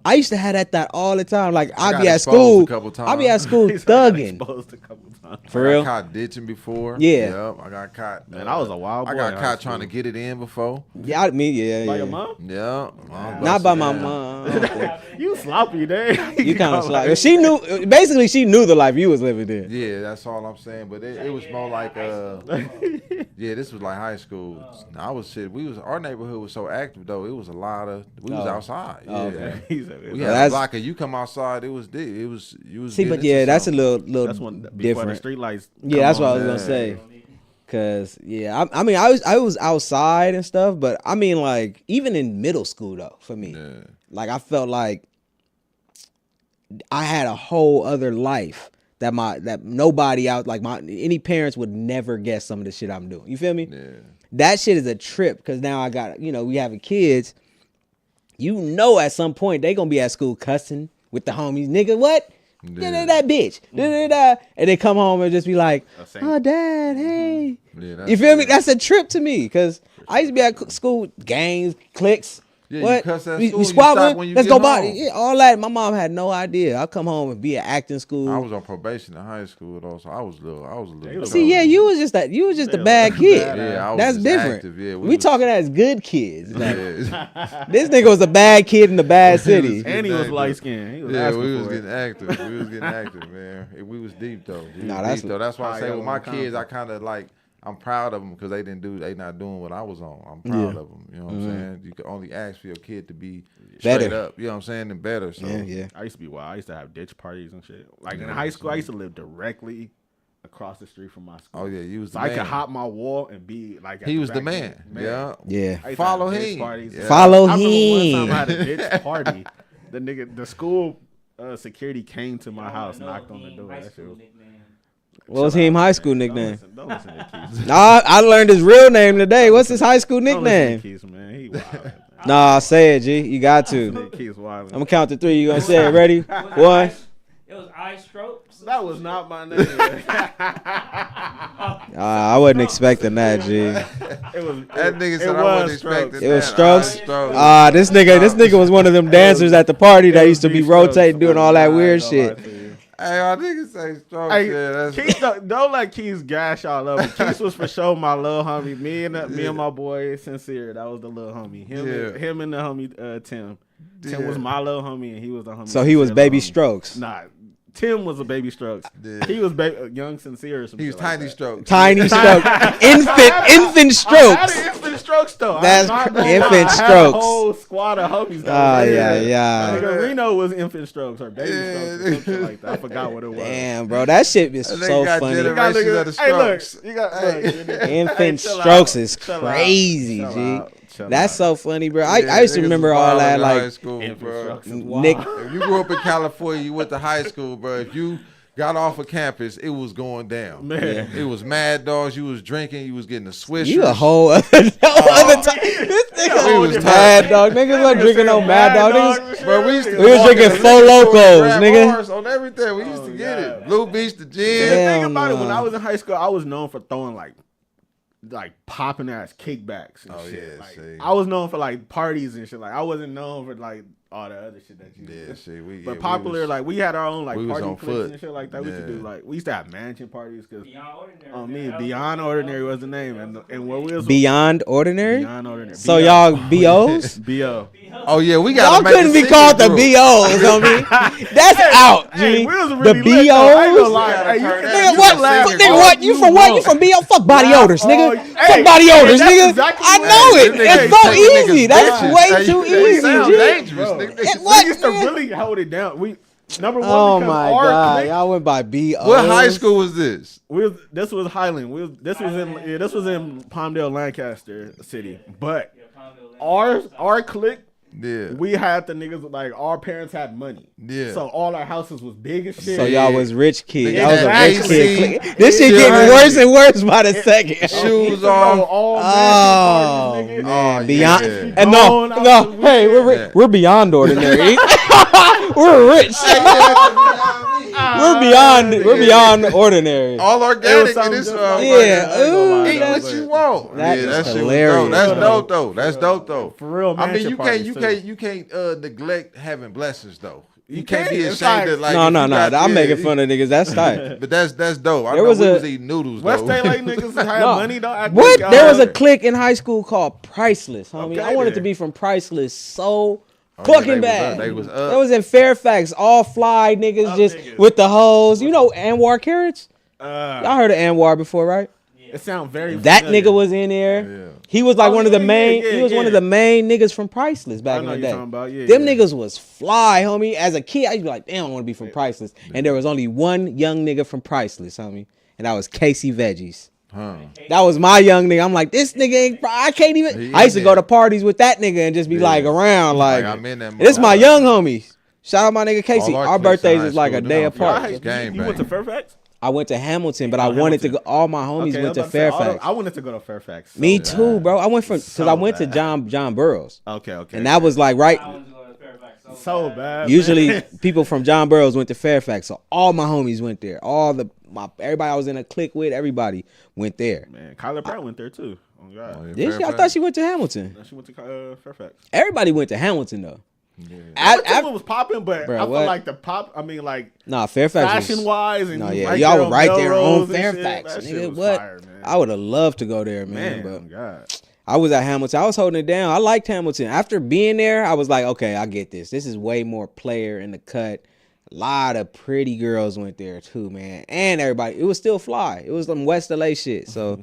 I used to have that thought all the time. Like, I I'd got be at exposed school. a couple times. I'd be at school He's got thugging. exposed a couple times. For I real? got caught ditching before. Yeah. Yep. I got caught. Man, I was a wild boy I got in caught high trying to school. get it in before. Yeah, yeah. By your mom? Yeah. Not by my mom. I don't think. You sloppy, Dave. You kind of like she knew. Basically, she knew the life you was living in. Yeah, that's all I'm saying. But it was more like yeah, this was like high school. I was shit. Our neighborhood was so active though. It was a lot of we was outside. Yeah. Oh, okay. He said, We So had a that's- block and you come outside, you was See, but getting yeah, into that's a something. little that's when before the different. street lights. Yeah, that's what I was on, gonna yeah. say. Cause yeah, I mean, I was outside and stuff, but I mean, like even in middle school though, for me, Yeah. like I felt like I had a whole other life that nobody out like any parents would never guess some of the shit I'm doing. You feel me? Yeah. That shit is a trip because now I got we having kids. At some point they gonna be at school cussing with the homies, nigga. What? Yeah. That bitch. And they come home and just be like, same. "Oh, dad, hey." Yeah, that's You feel me? good. That's a trip to me because I used to be at school, gangs, cliques. Yeah, you What? cuss at We school, you squabbling? stop when you Let's get go body. home. Yeah, all that. My mom had no idea. I'll come home and be at acting school. I was on probation in high school though, so I was a little. See, yeah, you was just a bad kid. Yeah, I was That's just different. active, yeah, we was- talking as good kids. Like, Yeah, this nigga was a bad kid in the bad city. And he was Active. light skinned. He was yeah, asking we was for getting it. active. We was getting active, man. We was deep though. that's- That's why I say High with my on kids, I content. kind of like. I'm proud of them because they not doing what I was on. I'm proud of them. You know what I'm saying? You can only ask for your kid to be Better. straight up. You know what I'm saying? And better. So Yeah. I used to be wild. I used to have ditch parties and shit. Like in high school, I used to live directly across the street from my school. Oh yeah, you was So the I man. could hop my wall and be like. at He was the back man. end. Yeah. Yeah. I used to Follow have ditch him. parties. Yeah. Follow I remember one time I had him. a ditch party. The school security came to my house, No, knocked on the me, door. high That shit school was, nickname. What was him high school Don't nickname? Don't listen to Keith. Nah, I learned his real name today. What's his high school Don't listen nickname? to Keith, man. He wild. Man. Nah, say it, G. You got to. Keith's wild. I'm gonna count to 3. You gonna say it? Ready? One. It was eye strokes. That was not my name. I wasn't expecting that, G. It was That nigga said I wasn't expecting It was that. Strokes? Strokes. This nigga was one of them dancers at the party that used to be rotating, doing all that weird shit. Hey, our niggas say Strokes. Hey, Yeah, that's Keith, don't let Keith gash y'all up. Keith was for sure my little homie. Me and my boy Sincere. That was the little homie. Him and the homie Tim. Tim was my little homie, and he was the homie. So he was Baby homie. Strokes. Nah, Tim was a Baby Strokes. Yeah. He was young Sincere. Or some He was shit like Tiny that. Strokes. Tiny Strokes. Infant I Strokes. had infant Strokes though. That's infant infant I had Strokes. a whole squad of homies though. Oh, yeah. Nigga, Reno was infant Strokes or Baby Strokes or some shit like that. I forgot what it was. Damn, bro, that shit is That nigga so got funny. generations of the Hey, look, Strokes. you got Infant chill Strokes out. is Chill out. crazy, Chill G. out. Chill That's out. so funny, bro. I used to niggas remember was all wild that, in high like school, Infant bro. Strokes is Nick. wild. If you grew up in California, you went to high school, bro. If you got off of campus, it was going down. Man. It was Mad Dogs. You was drinking. You was getting the Swishers. You a whole other time. This nigga was was Mad Dog. Niggas wasn't drinking no Mad Dog. Niggas, Bro, we used to We was walk drinking in the Four liquor store and Locos, grab nigga. bars on everything. We used to get God. it. Blue Beach, the The gym. thing Hell about it, when no. I was in high school, I was known for throwing like popping ass kickbacks and Oh, shit. yeah, Like, see. I was known for like parties and shit. Like I wasn't known for like all the other shit that you Yeah, did. see, But popular, like we had our own like we was party on cliques foot. and shit like that. We used to do Yeah. like we used to have mansion parties because Beyond ordinary. on me man. That was- Beyond Ordinary was the name and what we was Beyond Ordinary. Beyond Ordinary. So y'all BOs? BO. Oh yeah, we got. Y'all couldn't be called the BOs, homie. That's out, Hey, G. we was The really lit, though. I ain't gonna BOs. lie. Hey, you Nigga, can- Nigga, you what? can laugh Nigga, all what? You from what? You want. from BO? Fuck body Laugh odors, all nigga. you- Fuck Hey, body hey, odors, that's nigga. exactly I what know it it. is. It's Nigga, so niggas easy. That's bitches. way Hey, too they easy, sound G. dangerous. Bro. Nigga. What? We used to really hold it down. We number one Oh because my our god, clique, y'all went by BOs. What high school was this? this was Highland. This was in Palmdale, Lancaster City. But Yeah, Palmdale, our clique, Yeah. we had the niggas like our parents had money. Yeah. So all our houses was big as shit. So y'all was rich kids. Nigga, Y'all was a that rich AC, kid. This shit shit getting right. worse and worse by the second. Shoes Bro, off. all Oh mansion parties, nigga. man, Oh, beyond yeah. and no, Gone no. out the Hey, weekend. we're beyond ordinary. We're rich. We're beyond ordinary. All organic in this. Yeah, ooh, Eat that's- what you want. that Yeah, is that shit was hilarious. dope. That's bro. dope though. That's dope though. For real, I mean, mansion you parties, too. can't neglect having blessings though. You You can't be can't. It's ashamed like- of like. No, if no, you no. got- I'm yeah, making fun of niggas. That's tight. But that's dope. I There know was we a- was eating noodles West though. LA niggas had No. money. Don't act What? like, There was a clique in high school called Priceless, homie. Okay, I wanted then. to be from Priceless so Oh, yeah, fucking they was bad. up. They was up. That was in Fairfax, all fly niggas Up just niggas. with the hoes. You know Anwar Carrots? Y'all heard of Anwar before, right? It sounds very That familiar. nigga was in there. Yeah. He was like Oh, one of the yeah, main. yeah, he was one of yeah. the main niggas from Priceless back I in know the you're day. talking about. Yeah, Them yeah. niggas was fly, homie. As a kid, I used to be like, damn, I want to be from Priceless. And there was only one young nigga from Priceless, homie, and that was Casey Veggies. Huh. That was my young nigga. I'm like, this nigga ain't. I can't even. He I used to in go there. to parties with that nigga and just be Yeah. like around, like, I'm in that. this my motherfucker. young homies. Shout out my nigga Casey. All our Our cliques in birthdays high is like a school, day them apart. motherfuckers. You Gang went to bang. Fairfax? I went to Hamilton, but I Oh, wanted to Hamilton. go. All my homies Okay, I went was to about say, all Fairfax. I wanted to go to Fairfax. Me so too, bad. bro. I went because So I went to bad. John Burroughs, Okay, okay. and that was like right. I wanted to go to Fairfax so bad. Usually man. people from John Burroughs went to Fairfax, so all my homies went there. Everybody I was in a clique with, everybody went there. Man, Kyler Pratt went there too. Oh God. Oh, yeah, Did she? I Fairfax. thought she went to Hamilton. She went to Fairfax. Everybody went to Hamilton though. Yeah. Hamilton was popping, but Bruh, I what? feel like the pop. I mean, like Nah, Fairfax was- fashion wise, and No, you yeah, right y'all there were right there on Melrose and shit, Fairfax, that shit nigga. was What? fire, man. I would have loved to go there, man. Man, But God. I was at Hamilton. I was holding it down. I liked Hamilton. After being there, I was like, okay, I get this. This is way more player in the cut. A lot of pretty girls went there too, man. And everybody, it was still fly. It was some West LA shit. So,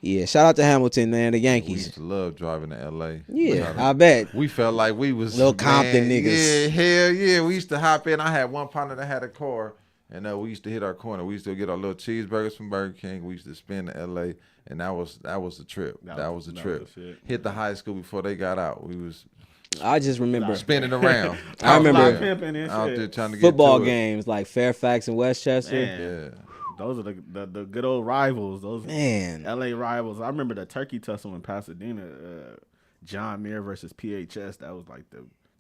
yeah, shout out to Hamilton, man, the We Yankees. used to love driving to LA. Yeah, I bet. We felt like we was Little Compton man, niggas. Yeah, hell yeah. We used to hop in. I had one partner that had a car, and we used to hit our corner. We used to get our little cheeseburgers from Burger King. We used to spin to LA, and that was the trip. That was the trip. shit. Hit the high school before they got out. We was I just remember spinning around. I remember out there, pimping and out shit. there trying to get football to it. games like Fairfax and Westchester. Man. Yeah. Those are the good old rivals. Those Man. LA rivals. I remember the turkey tussle in Pasadena. John Muir versus PHS. That was like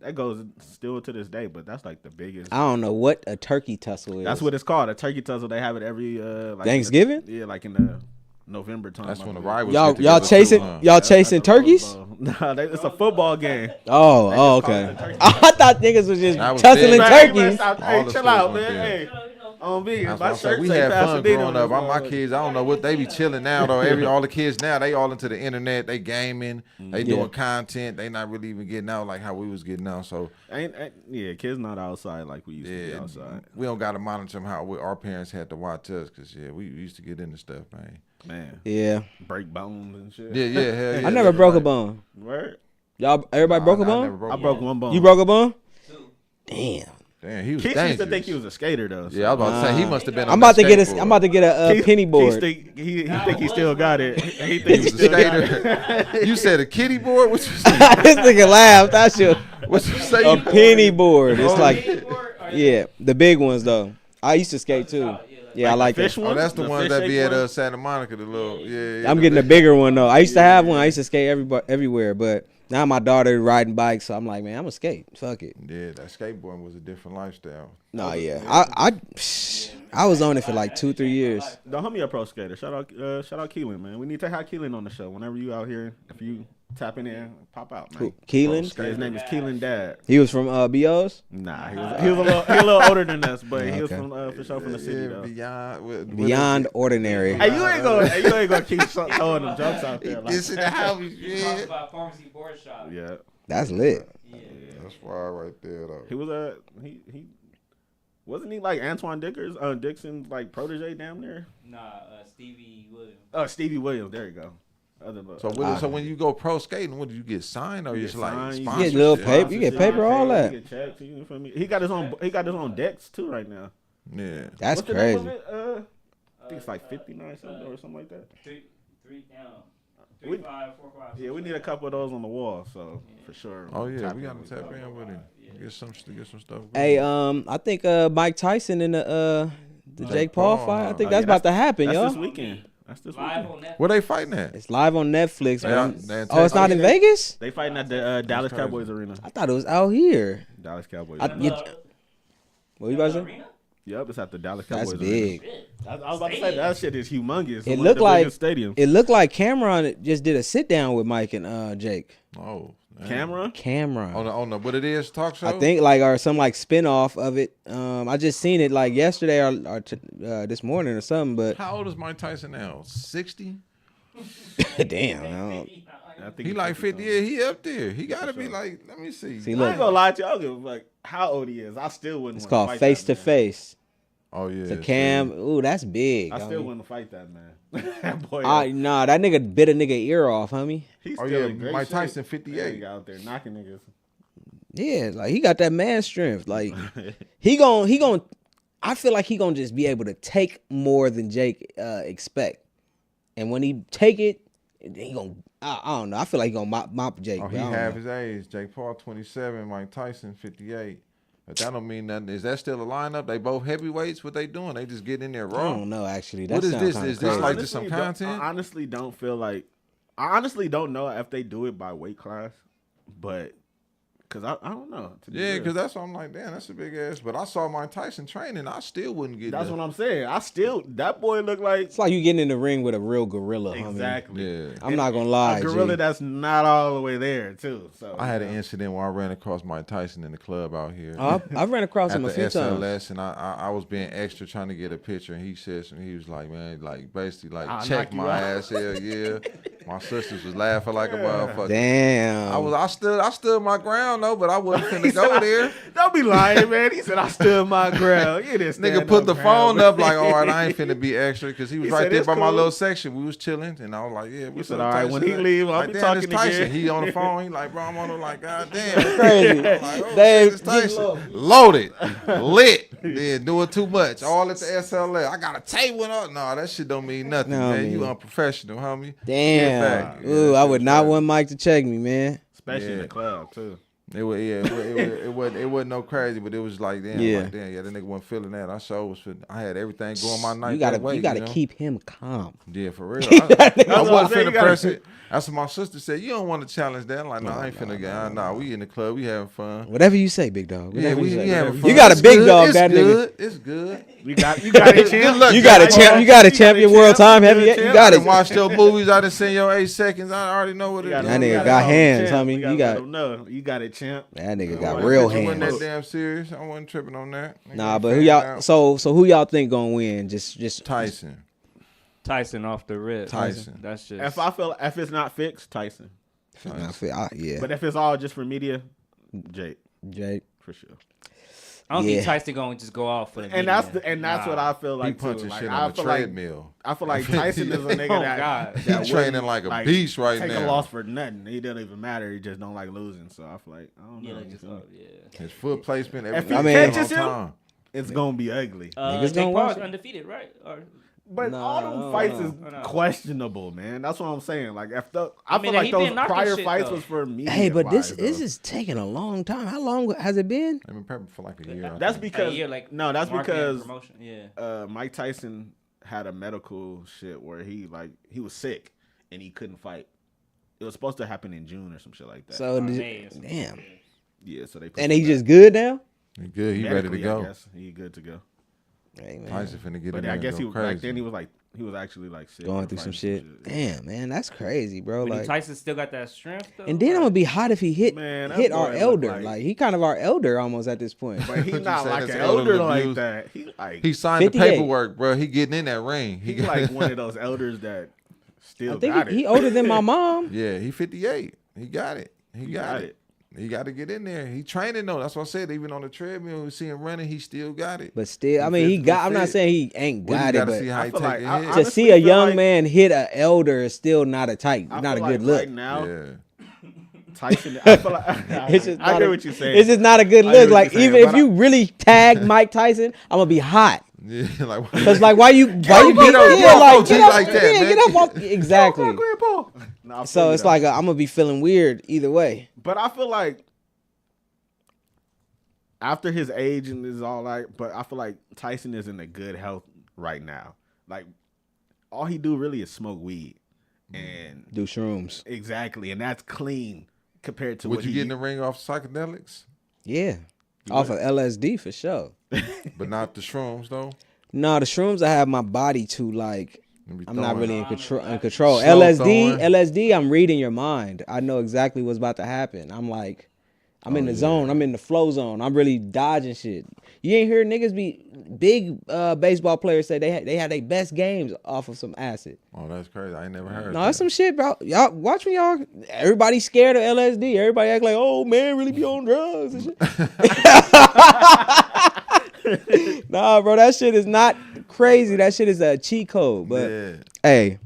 that goes still to this day, but that's like the biggest. I don't know what a turkey tussle is. That's what it's called. A turkey tussle. They have it every like Thanksgiving. like in the November time. That's when the rivals. rivals. Y'all chasing chasing turkeys? Nah, it's a football game. Oh, okay. I thought niggas was just That was tussling big. turkeys. Hey, the chill out, schools man. went Hey, on me. That's My what I'm saying. shirt We say had fun Pasadena growing on up. it. My kids, I don't know what they be chilling now though. All the kids now, they all into the internet. They gaming. They doing content. They not really even getting out like how we was getting out. So kids not outside like we used to be outside. we don't got to monitor them how our parents had to watch us because we used to get into stuff, man. Yeah. Break bones and shit. Yeah, hell yeah. I never broke a bone. Word? Y'all, everybody broke a I bone? never broke I broke one bone. You broke a bone? Damn. Damn, he was Keith dangerous. used to think he was a skater though. So. Yeah, I was about to say he must have been. I'm about to get a penny board. He think he still got it. He He think he was a still got it. skater. You said a kitty board? What you say? This nigga laughed. I should. What you say? A penny board. It's Oh, like, yeah, the big ones though. I used to skate too. Yeah, I like fish that. one? Oh, that's the ones fish that be shaped at one? Santa Monica. The little yeah. I'm getting a bigger one though. I used to have one. I used to skate everywhere, but now my daughter riding bikes, so I'm like, man, I'm gonna skate. Fuck it. Yeah, that skateboarding was a different lifestyle. Nah, yeah. I was on it for like 2-3 years. The homie a pro skater. Shout out Keelan, man. We need to have Keelan on the show. Whenever you out here, if you tapping in, pop out, man. Keelan? His name is Keelan Dad. He was from BOs? Nah, he was a little older than us, but he was Okay. from for sure from the city though. Beyond ordinary. Hey, you ain't gonna keep throwing them jokes out there. Like, It's in the house, You talk about pharmacy board shop. yeah, That's lit. Yeah. That's fire right there, though. he was he wasn't he like Antoine Dixon's like protege damn near? Nah, Stevie Williams. Oh, Stevie Williams. There you go. So when you go pro skating, what do you get signed or You just get like signed, you You get little sponsorship? paper. You get paper, all that. You get checks, you feel me? He got his own decks too right now. Yeah. That's What's the name of crazy. it? I think it's like 59 something or something like that. 3 down. We- 3 5 4 5. Yeah, we need a couple of those on the wall, so for sure. Oh yeah, tap we in got with to tap those. in with him. Get some stuff. Going. Hey, I think Mike Tyson in the Jake Paul Paul, fight. I huh? think Oh, that's yeah, about to happen, That's y'all. this weekend. That's this Live weekend. on Netflix. Where they fighting at? It's live on Netflix. They man. out- they in Oh, it's not in Texas? Vegas? They fighting at the Dallas crazy. Cowboys Arena. I thought it was out here. Dallas Cowboys. I- Arena. you- What you about to say? Arena? Yep, it's at the Dallas Cowboys That's Arena. big. I was about to say that shit is humongous. It One of looked the like biggest stadiums. It looked like Cameron just did a sit down with Mike and Jake. Oh, damn. Camera. Cameron. On the what it is talk show? I think like or some like spin off of it. I just seen it like yesterday or this morning or something. But How old is Mike Tyson now? 60? damn, I don't- I think He like 50. Yeah, he up there. He got to be like. Let me see. See, I look, ain't gonna lie to you. I don't give a fuck how old he is. I still wouldn't. it's wanna called fight Face that to man. Face. Oh yeah. It's a cam. Ooh, that's big. I still homie. wouldn't fight that man. That boy. Nah, that nigga bit a nigga ear off, homie. He's Oh still yeah, in great Mike shape. Tyson 58. He out there knocking niggas. Yeah, like he got that man strength. Like he gon' I feel like he gonna just be able to take more than Jake expect. And when he take it, he gonna I don't know. I feel like he gonna mop Jake. Oh, but he I don't half know. his age. Jake Paul 27, Mike Tyson 58. But that don't mean nothing. Is that still a lineup? They both heavyweights. What they doing? They just getting in there I raw. don't know actually. That What is sounds this? kinda Is this crazy. like just some content? I honestly don't feel like. I honestly don't know if they do it by weight class, but because I don't know. to be Yeah, real. because that's what I'm like, damn, that's a big ass. But I saw Mike Tyson training. I still wouldn't get that's that. what I'm saying. That boy looked like It's like you getting in the ring with a real gorilla, homie. exactly. Yeah. I'm not gonna lie, A gorilla G. that's not all the way there too. So I had an incident where I ran across Mike Tyson in the club out here. I've ran across at him a the few SLS, times. and I was being extra trying to get a picture, and he said something. He was like, man, like basically like I'll check knock you my out. ass, hell yeah. My sisters was laughing like a motherfucker. Damn. I stood my ground though, but I wasn't finna go there. Don't be lying, man. He said I stood my ground. You didn't Nigga stand put no the ground. phone up like, all right, I ain't finna be extra, because he was He right said, there "It's by my cool." little section. We was chilling, and I was like, yeah. What's said, up, "All right, Tyson?" when he leave, I'll be damn, talking this Tyson. again. He on the phone. He like, bro, I'm on the like, god damn. Crazy. I'm like, oh, Dave, shit, this Tyson. Loaded, lit, then doing too much. All at the SLA. I got a table. No, that shit don't mean nothing, No, man. You man. unprofessional, homie. Get Damn. back. Yeah, Ooh, that I shit would was not crazy. want Mike to check me, man. Especially in Yeah. the club too. It was it wasn't no crazy, but it was like damn, Yeah. the nigga wasn't feeling that. I had everything going my night. You gotta that way, you gotta know? keep him calm. Yeah, for real. I what I'm wasn't saying, finna you press it. That's what my sister said. You don't want to challenge that. I'm like, nah, I ain't finna get. Nah, we in the club, we having fun. Whatever you say, big dog. Yeah, Whatever we you say. having fun. You got a It's big good. dog, It's that good. It's good. You got it, champ. Good luck, You got a Jack. champ. You got a champion world time Good heavyweight. You champ. got I it. done watched your movies. I done seen your 8 seconds. I already know what it is. That nigga got hands, homie. You got. No, you got it, champ. That nigga got Well, real that bitch wasn't hands. that damn serious. I wasn't tripping on that. Nah, but who y'all? So who y'all think gonna win? Just Tyson. Tyson off the rip. Tyson. That's just. If it's not fixed, Tyson. Yeah. But if it's all just for media, Jake for sure. I don't Yeah. think Tyson going to just go off for the And media. that's what I feel He like too. punching Like, shit I on the feel like treadmill. I feel like Tyson is a nigga Oh, that, God. that He training wouldn't, like a beast right take now. a loss for nothing. He doesn't even matter. He just don't like losing. So I feel like I don't know. Yeah, You just, feel me? yeah. His foot placement, If everything. he mean- catches him, time. it's gonna be ugly. Niggas Jake gonna watch Paul's it. undefeated, right? Or But Nah, all I them don't fights know. is I know. questionable, man. That's what I'm saying. Like I I feel mean, like he those been knocking prior shit, fights though. was for me. Hey, but this is taking a long time. How long has it been? I've been prepping for like a year. I That's think. because a year, like no, that's marketing and because promotion. Yeah. Mike Tyson had a medical shit where he was sick and he couldn't fight. It was supposed to happen in June or some shit like that. So May. damn. yeah, so they And he just good now. He good. He ready to medically, go. I guess. He good to go. Hey man, Tyson finna get in But there I and guess go he crazy. back then he was actually like sick going or through some fighting shit. Damn, man, that's crazy, bro. But Like, Tyson still got that strength, though. and then I'm gonna be hot if he hit Man, that our boy look elder. like- Like he kind of our elder almost at this point. But he What you not say, like that's an elder elder like abuse? that. He like He signed the 58. paperwork, bro. He getting in that ring. he like one of those elders that still I think got he it. older than my mom. Yeah, he 58. He got it. He got got it. He got to get in there. He training though. That's what I said. Even on the treadmill, we see him running. He still got it. But still, I He mean, he physically got. I'm not fit. saying he ain't We just got it, gotta but see how I he feel take like- it. I- to honestly see a feel young like- man hit an elder is still not a I not feel a like good look. right now. Yeah. Tyson, I feel like It's just I not hear a- what you're saying. It's just not a good I hear look. what Like you're saying, even if but you really tag Mike Tyson, I'm gonna be hot. Yeah, like Cause like why you beat up, yeah, get like off get OG up, like that, yeah, man. get up off exactly. Grandpa. No, I feel So you, it's though. like I'm gonna be feeling weird either way. But I feel like after his age and is all like, but I feel like Tyson is in a good health right now. Like all he do really is smoke weed, and Do shrooms. exactly, and that's clean compared to would what you he get in the ring off psychedelics? Yeah, off of LSD for sure. But not the shrooms though. No, the shrooms I have my body to like. You be I'm not throwing- really in control. Slow LSD, throwing. LSD. I'm reading your mind. I know exactly what's about to happen. I'm like, I'm in the zone. I'm in the flow zone. I'm really dodging shit. You ain't hear niggas be big baseball players say they had their best games off of some acid. Oh, that's crazy. I ain't never heard. No, that. that's some shit, bro. Y'all watch when y'all. Everybody scared of LSD. Everybody act like, oh man, really be on drugs and shit. Nah, bro, that shit is not crazy. That shit is a cheat code. But Yeah, hey,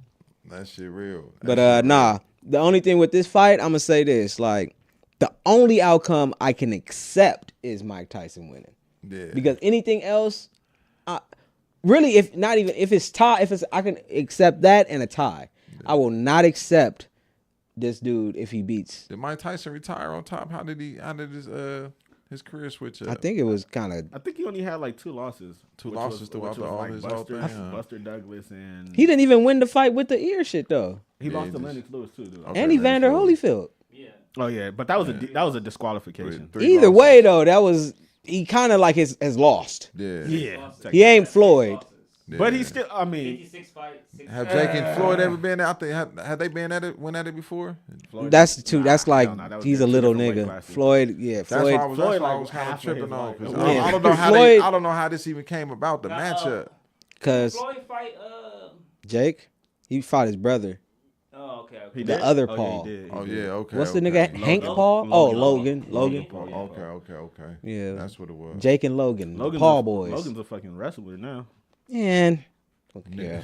that shit real. That but shit real. nah. The only thing with this fight, I'm gonna say this: like, the only outcome I can accept is Mike Tyson winning. Yeah. Because anything else, really, if not even if it's tie, I can accept that and a tie. I will not accept this dude if he beats. Did Mike Tyson retire on top? How did his career switch up? I think it was kind of. I think he only had like 2 losses. Two which losses was throughout like all his whole Buster, thing, huh? Buster Douglas and He didn't even win the fight with the ear shit though. he Yeah, lost he to just- Lennox Lewis too. Dude. Okay. And Evander Holyfield. Yeah. Oh yeah, but that was a disqualification. Three Either losses. way though, that was he kind of like has lost. Yeah. Yeah, He ain't Floyd. Yeah. but he still. I mean, 56 fights. 6 Have Jake and Floyd ever been out there? Have they been at it before? Floyd- That's the two. Nah, That's like hell nah, that was he's a two little different weight nigga. classes. Floyd, yeah, That's Floyd. why I was, Floyd that's why I like was kind of half of tripping his on. life. 'Cause Yeah. I don't know how Floyd- I don't know how this even came about the matchup. Cause Floyd fight. Jake, he fought his brother, Oh, okay. he the did? other Oh, Paul. Yeah, he did. Oh He yeah, did. okay. What's the okay. nigga? Hank Logan. Paul? Oh, Logan. Logan. Paul. Okay. Yeah, That's what it was. Jake and Logan, Logan's Paul a, boys. Logan's a fucking wrestler now. And yeah,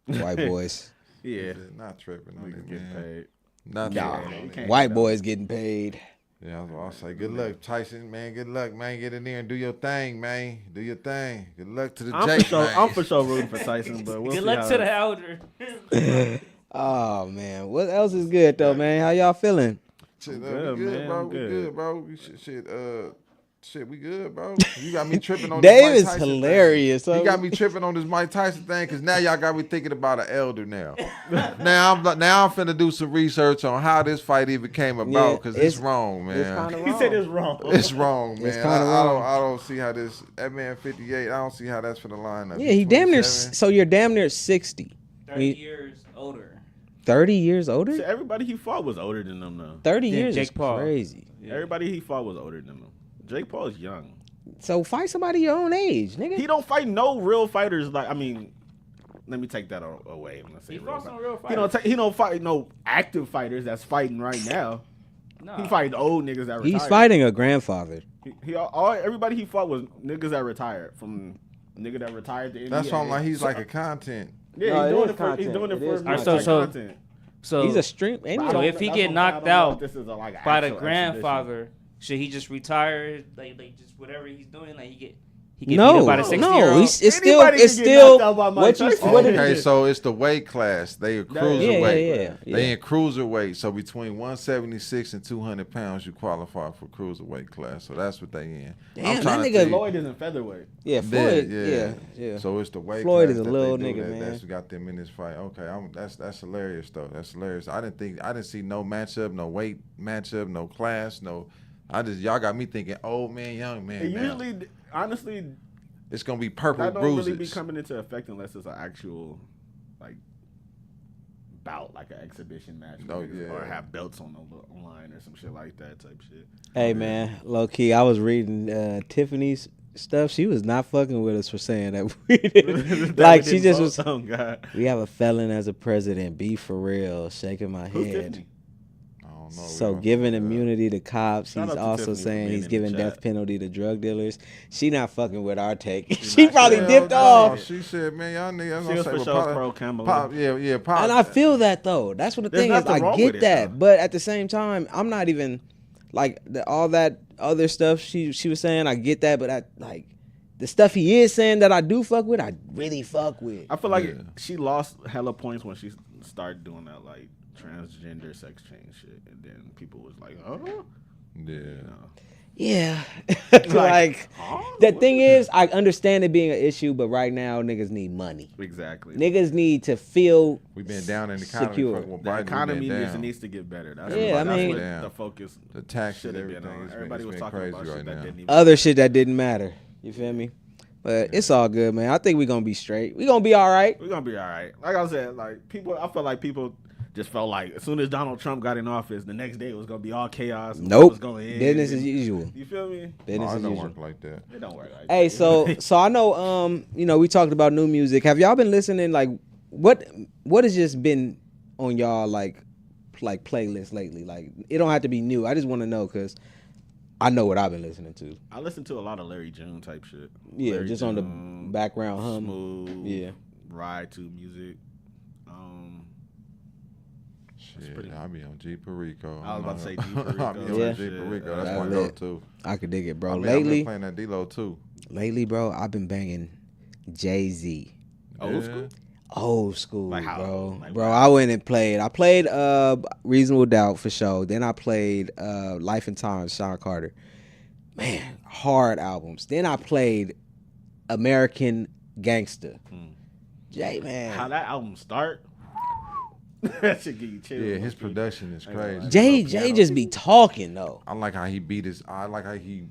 white boys. Yeah, Not tripping on niggas it, getting man. paid. Not Nah, tripping on it. can't- white boys getting paid. Yeah, I'll say good luck, Tyson, man. Good luck, man. Get in there and do your thing, man. Do your thing. Good luck to the Jake, man. I'm for sure rooting for Tyson, but we'll Good see luck how to the elder. Oh man, what else is good though, man? How y'all feeling? Shit, good, we good, man. bro. I'm We good. good, bro. Shit, we good, bro. You got me tripping on Dave this Mike is Tyson hilarious. thing. You got me tripping on this Mike Tyson thing because now y'all got me thinking about an elder now. now I'm finna do some research on how this fight even came about because it's wrong, man. It's kind of He wrong. said it's wrong. It's wrong, man. It's kinda I wrong. don't see how that man 58. I don't see how that's for the line up. Yeah, he damn near. 27. So you're damn near 60. 30 years older. 30 years older? So everybody he fought was older than them, though. 30 Yeah, years Jake is Paul. crazy. Yeah. Everybody he fought was older than him. Jake Paul is young. So fight somebody your own age, nigga. He don't fight no real fighters. Like, I mean, let me take that away. I'm gonna say He real fought some fight- real He don't. fighters. He don't fight no active fighters that's fighting right now. No. He fighting old niggas that retired. He's fighting a grandfather. Everybody he fought was niggas that retired. From nigga that retired to That's NBA. why I'm like he's like a content. Yeah, No, it he's doing is it for. He's content. doing it It for. is like, content. So- content. So He's a stream. But I Any, So don't- if he that's get what I'm saying, knocked I don't know if out this is by a the actual exhibition. grandfather, should he just retire? Like just whatever he's doing, like he get beat no, up by the 60-year-old. no. It's still. Anybody It's can get still. knocked out by Mike What you? Tyson. What Okay, is so it's the weight class. They a cruiserweight. yeah. They in cruiserweight. So between 176 and 200 pounds, you qualify for cruiserweight class. So that's what they in. Damn, I'm that trying to nigga- tell you- Floyd isn't featherweight. Yeah, Floyd. Yeah. So it's the weight Floyd class is a that little they do nigga, man. That's got them in this fight. Okay, that's hilarious though. That's hilarious. I didn't see no matchup, no weight matchup, no class, no. Y'all got me thinking old man, young man. And now. usually, honestly, It's gonna be purple that don't bruises. really be coming into effect unless it's an actual like bout, like an exhibition match, Oh, niggas, yeah. or have belts on the line or some shit like that type shit. Hey man, low key, I was reading Tiffany's stuff. She was not fucking with us for saying that we did. Like she just was. Oh God, We have a felon as a president. Be for real. Shaking my who's head. Tiffany? I don't know. So We don't giving know. immunity to cops. Shout He's out to also Tiffany for saying being he's in giving the death chat. penalty to drug dealers. She not fucking with our take. She not. probably Hell dipped no. off. She said, "Man, y'all niggas." She was for sure pro Kamala. Pop, yeah, pop. And I feel that though. That's what the There's thing is. nothing I wrong get with it, that, though. but at the same time, I'm not even like all that other stuff she was saying. I get that, but I like the stuff he is saying that I do fuck with. I really fuck with. I feel like Yeah. she lost hella points when she started doing that like transgender sex change shit, and then people was like, "Oh, Yeah. Yeah, like the thing is, I understand it being an issue, but right now niggas need money. exactly." Niggas need to feel We've been down in the economy. secure. Fuck with The Biden, economy we been just down. needs to get better. That's Yeah, what, I that's mean- what Down. the focus The taxes, should have been everything. on. It's Everybody been was talking crazy about shit right that now. didn't even. other shit that didn't matter. You feel me? But it's all good, man. I think we're gonna be straight. We gonna be all right. We're gonna be all right. Like I said, like people, I feel like people just felt like as soon as Donald Trump got in office, the next day it was gonna be all chaos. Nope. Was going in. Business as usual. You feel me? Business No, it as don't usual. work like that. It don't work like Hey, that. so I know we talked about new music. Have y'all been listening? Like, what has just been on y'all like playlist lately? Like, it don't have to be new. I just want to know because I know what I've been listening to. I listen to a lot of Larry June type shit. Yeah, Larry just on the June, background hum. smooth. Yeah. Ride to music. Shit, pretty- I be on G Perico. I was about to say G I be Perico. on Yeah. G Perico. That's That's my lit. go-to. I could dig it, bro. I mean, I've been Lately, playing that D-Lo too. bro, I've been banging Jay-Z. Old Yeah. school? Old school, Like how- bro. like Bro, what? I went and played. I played Reasonable Doubt for sure. Then I played Life and Times, Sean Carter. Man, hard albums. Then I played American Gangster. Jay, man. How that album start? That should give you chills. Yeah, his production is crazy. Jay just be talking though. I like how he beat his. I like how he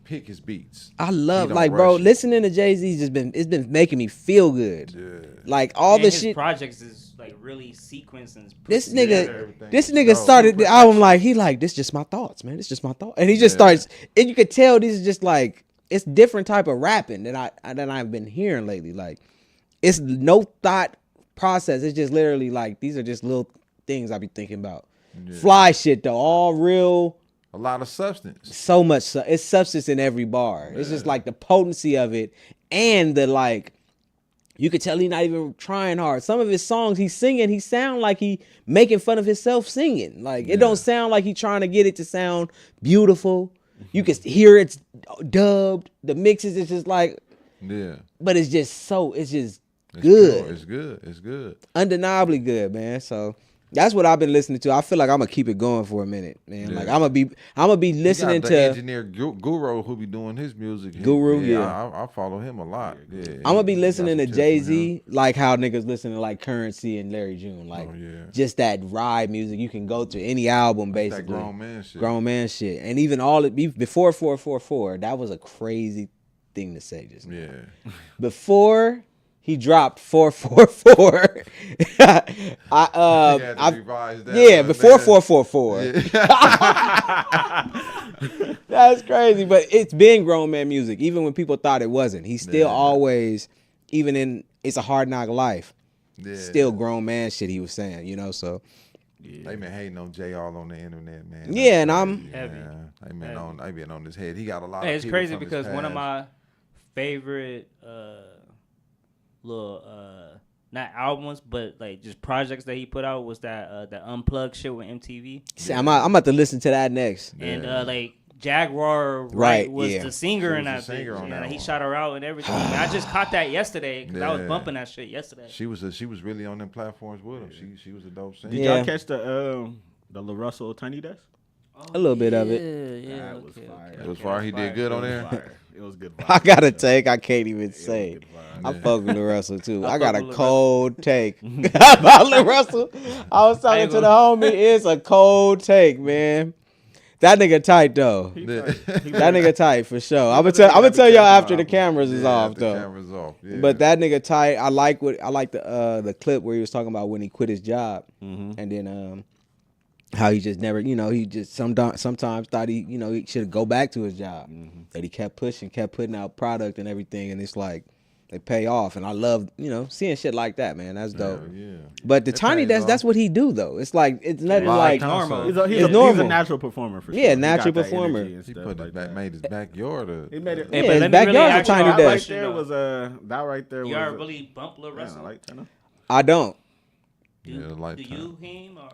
pick his beats. I love don't like bro, rush it. listening to Jay-Z's it's been making me feel good. Yeah. Like all And the his shit. projects is like really sequenced and put This together. nigga, Everything this is nigga dope. started the album like he like this just my thoughts, man. It's just my thoughts, and he just Yeah. starts. And you could tell this is just like it's different type of rapping that I've been hearing lately. Like it's no thought process. It's just literally like these are just little things I be thinking about. Yeah. Fly shit though, all real. A lot of substance. So much. It's substance in every bar. It's just like the potency of it and the like. You could tell he's not even trying hard. Some of his songs he's singing, he sound like he making fun of himself singing. Like it don't sound like he trying to get it to sound beautiful. You can hear it's dubbed. The mixes is just like, Yeah. but it's just It's good, pure. It's good. It's good. undeniably good, man. So That's what I've been listening to. I feel like I'm gonna keep it going for a minute, man. Yeah. Like I'm gonna be listening You got the to engineer Guru who be doing his music. Guru, yeah. yeah. I follow him a lot. Yeah, I'm gonna be he got listening to some tips from him. Jay-Z, like how niggas listen to like Currency and Larry June, like Oh, yeah. just that ride music. You can go to any album That's basically. that grown man shit. Grown man shit, and even all it before 444. That was a crazy thing to say just now. Yeah. Before he dropped 444, I revised that. yeah, before 444. That's crazy, but it's been grown man music, even when people thought it wasn't. He's still always, even in It's a Hard Knock Life, still grown man shit he was saying, you know, so. Yeah. They been hating on Jay all on the internet, man. Yeah, and I'm heavy. They been on his head. He got a lot Hey, of it's people crazy from his because one of past. my favorite little not albums but like just projects that he put out was that the Unplugged shit with MTV. See, I'm about to listen to that next. And like Jaguar Right, was yeah. the singer She in was that the singer bitch. on Yeah, that he one. shot her out and everything. I just caught that yesterday because I was Yeah. bumping that shit yesterday. She was really on them platforms with him. She was a dope singer. Did Yeah. y'all catch the La Russell Tiny Desk? A little bit of it. Yeah, That okay, was fire. okay, It was okay, fire. He fire. did good on It was there. fire. It was good. I got a vibe. take I can't even It was say. good I vibe. fuck with Lil Russell too. I I got fuck a with Lil cold take about Lil Russell. I was talking ain't to the gonna- homie. It's a cold take, man. That nigga tight though. That nigga tight for sure. I'm better gonna get tell that y'all camera after the off. cameras is off the though. camera's off. Yeah. But that nigga tight. I like the clip where he was talking about when he quit his job, and then how he just never, he just sometimes thought he should go back to his job. That he kept pushing, kept putting out product and everything, and it's like they pay off. And I love seeing shit like that, man. That's dope. Yeah. But the It Tiny pays Desk, off. that's what he do though. It's like it's nothing Live like concert. He's It's a normal. natural performer for sure. Yeah, He got natural that performer. energy and He stuff put like back, that. made his backyard He made it. Hey, Yeah, but his let me really backyard's a ask you tiny a that desk. right question, there though. was that right there was. Y'all really bump Lil Yeah, Russell? I like tenor. I don't. Do, Yeah, do Lifetime. you, him, or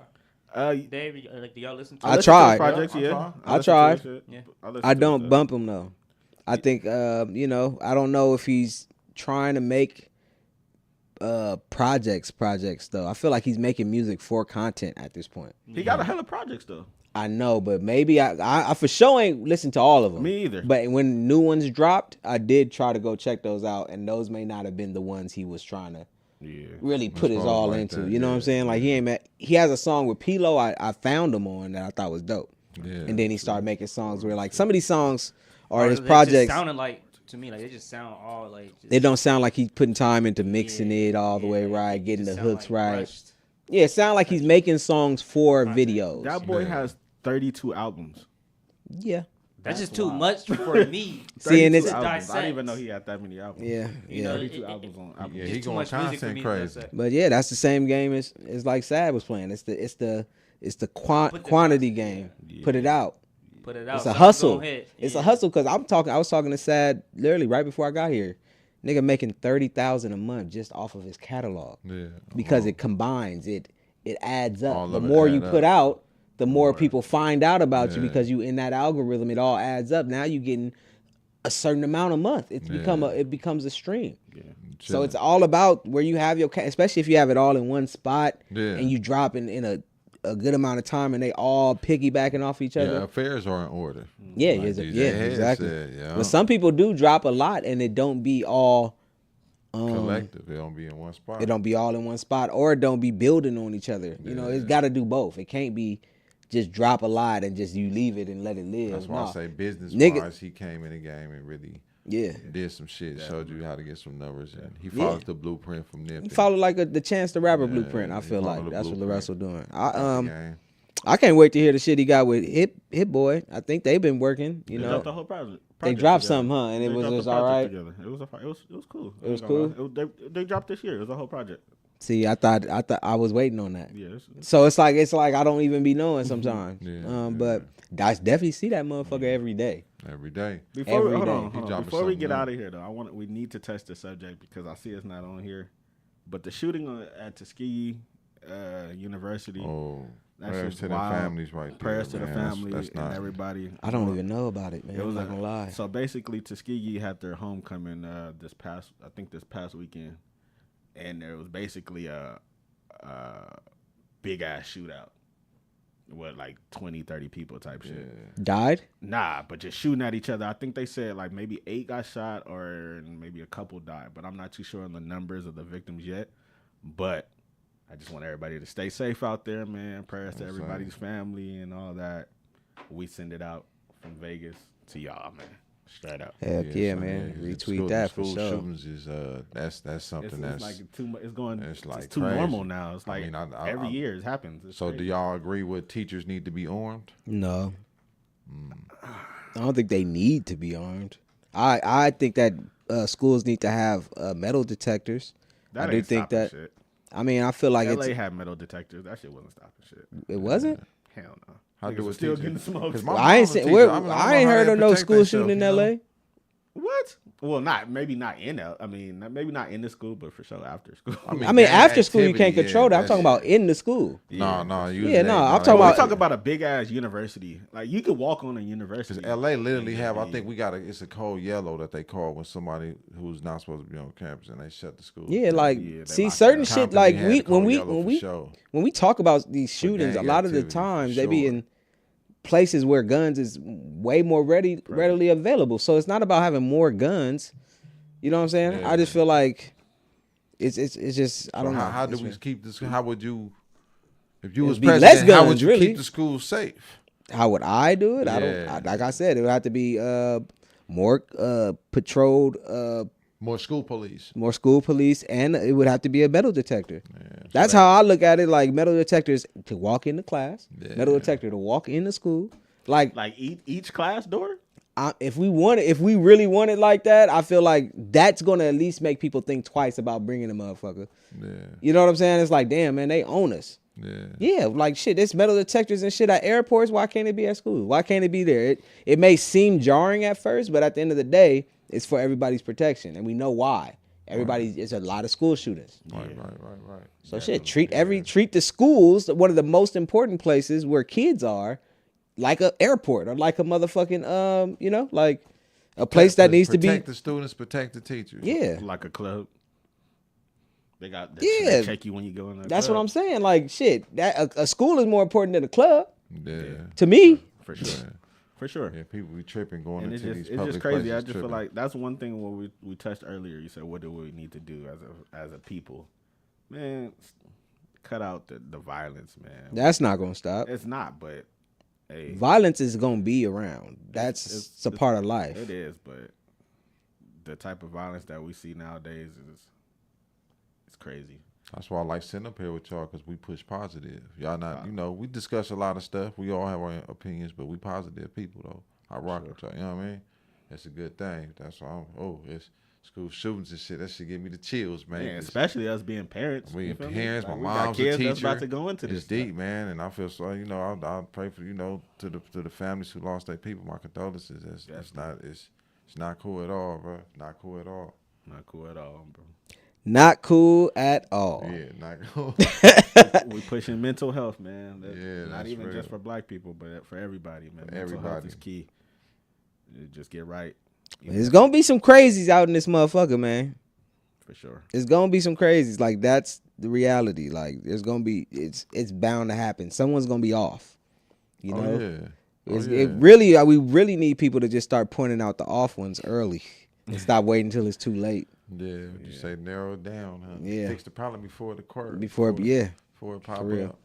I Dave? Like, do y'all listen to? I listened to tried. his projects, I yeah. tried. I listened to tried. his shit. Yeah. listened I to don't his bump him though. I think I don't know if he's trying to make projects though. I feel like he's making music for content at this point. stuff. He got a hell of projects though. I know, but maybe I for sure ain't listened to all of them. Me either. But when new ones dropped, I did try to go check those out, and those may not have been the ones he was trying to Yeah. really put his probably all like into. that, You know what I'm yeah, saying? Like he has a song with P-Lo I found him on that I thought was dope. Yeah. And then he started making songs where like some of these songs Or or his they projects, just sounded like to me like they just sound all like. Just, it don't sound like he's putting time into mixing yeah, it all the way yeah, right, it getting the just sound hooks like right. rushed. Yeah, it sound like he's making songs for videos. That boy Yeah. has 32 albums. Yeah. That's just That's too wild. much for me. See, and 32 it's- albums. I Dissect. didn't even know he had that many albums. Yeah, You yeah. know, 32 albums on Apple. Yeah, It's he too going much music for content me. crazy. But yeah, that's the same game as like Sad was playing. It's the Put this quantity out. game. Yeah. Put it out. Put it out. It's a something hustle. gonna hit. It's Yeah. a hustle because I was talking to Sad literally right before I got here. Nigga making 30,000 a month just off of his catalog Yeah. because it combines it adds up. All The of it more you add put up. out, the more people find out about you Yeah. because you in that algorithm. It all adds up. Now you getting a certain amount a month. It's it becomes a stream. So it's all about where you have your especially if you have it all in one spot Yeah. and you drop in a good amount of time and they all piggybacking off each other. Yeah, affairs are in order. Yeah, Like yeah, DJ yeah, Head exactly. said, yeah. But some people do drop a lot and it don't be all collective. They don't be in one spot. it don't be all in one spot or it don't be building on each other. You know, it's got to do both. It can't be just drop a lot and just you leave it and let it live. That's why No. I say business Nigga- wise, he came in the game and really Yeah. did some shit, showed you how to get some numbers, and he follows the blueprint from Nip. He follow like the Chance the Rapper blueprint. I he feel follow like the that's what blueprint. Russell doing. game. I can't wait to hear the shit he got with Hit Boy. I think they've been working. You They know, dropped the whole project. They dropped together. something, huh? And it They was dropped just the all project right? together. It was cool. It was I ain't cool? gonna lie. They dropped this year. It was a whole project. see, I thought I was waiting on that. Yeah. So it's like I don't even be knowing sometimes. Yeah, But I definitely see that motherfucker every day. Every day. Before we, Every hold day. on, He hold on. dropping Before we something get new. out of here though, we need to touch the subject because I see it's not on here. But the shooting at Tuskegee University. Oh, That prayers shit's to the wild. families right there. Prayers to the man. family That's and not, everybody. I don't even know about it, man. It was I'm not gonna lie. So basically, Tuskegee had their homecoming this past weekend, and there was basically big ass shootout. What, like 20, 30 people type shit. Died? Nah, but just shooting at each other. I think they said like maybe 8 got shot or maybe a couple died, but I'm not too sure on the numbers of the victims yet. But I just want everybody to stay safe out there, man. Prayers to everybody's family and all that. We send it out from Vegas to y'all, man. Straight up. Heck yeah, man. Retweet that for school sure. shootings is that's something that's like too much. It's going. it's like too crazy. normal now. It's like I every year it happens. It's so crazy. do y'all agree with teachers need to be armed? No. I don't think they need to be armed. I think that schools need to have metal detectors. That I do ain't think stopping that. shit. I mean, I feel like LA had metal detectors. That shit wasn't stopping shit. it wasn't. Hell no. How Niggas do was it still teach getting it? smoked. 'Cause my I ain't mom's a seen. teacher. I ain't heard of no school shooting in L.A. What? Well, maybe not in maybe not in the school, but for sure after school. I mean, after school you can't activity, control yeah, that. I'm talking about that's- in the school. No, Yeah, no, I'm talking we about- talk about a big ass university. Like you could walk on a university. Because LA literally have, I think we got it's a code yellow that they call when somebody who's not supposed to be on campus and they shut the school. Yeah, like Yeah, they see lock certain down. shit. Compton, Like had we the code when yellow for sure. we talk about these shootings, a gang lot of the activity, for times they be sure. in places where guns is way more readily available. So it's not about having more guns. You know what I'm saying? Yeah. I just feel like it's just I don't know. How do It's we just- keep this? How would you, if you It'd was be less president, how would guns, you really. keep the schools safe? How would I do it? I Yeah. don't. Like I said, it would have to be more patrolled, More school police. more school police, and it would have to be a metal detector. That's how I look at it. Like metal detectors to walk into class, metal detector to walk into school. Like each class door. if we really want it like that, I feel like that's gonna at least make people think twice about bringing a motherfucker. Yeah, You know what I'm saying? It's like, damn, man, they own us. yeah. Yeah, like shit, there's metal detectors and shit at airports. Why can't it be at school? Why can't it be there? It may seem jarring at first, but at the end of the day, it's for everybody's protection, and we know why. It's a lot of school shootings. Right. So shit, treat the schools, one of the most important places where kids are, like a airport or like a motherfucking like a place that needs to be. Protect the students, protect the teachers. Yeah. Like a club. They Yeah. check you when you go in there. That's what I'm saying. Like shit, that a school is more important than a club Yeah, to me. For sure. For sure. yeah. People be tripping going And into it's these just public crazy. places. I just feel tripping. like that's one thing what we touched earlier. You said, what do we need to do as a people? Man, cut out the violence, man. That's not gonna stop. It's not, but hey, Violence is gonna be around. That's it's a part of life. it is. But the type of violence that we see nowadays it's crazy. That's why I like sitting up here with y'all because we push positive. Y'all not, we discuss a lot of stuff. We all have our opinions, but we positive people though. I rock with y'all. You know what I mean? That's a good thing. That's why it's school shootings and shit. That shit give me the chills, man. Man, especially us being parents. We you in feel me? parents, Like, my we got mom's a kids teacher. that's about to go into It's this deep, stuff. man, and I feel so. I'll pray for to the families who lost their people. My condolences. It's not cool at all, bro. Not cool at all. Not cool at all, bro. Not cool at all. Yeah, not cool. We pushing mental health, man. Yeah, not that's even real. just for black people, but for everybody, man. Mental health everybody. is key. You just get right. There's gonna be some crazies out in this motherfucker, man. For sure. There's gonna be some crazies. Like that's the reality. Like there's gonna be it's bound to happen. Someone's gonna be off. You know? Oh, yeah. It really we really need people to just start pointing out the off ones early and stop waiting until it's too late. Yeah, you say narrow it down, huh? Yeah. Fix the problem before the court. Before it pop for real. up.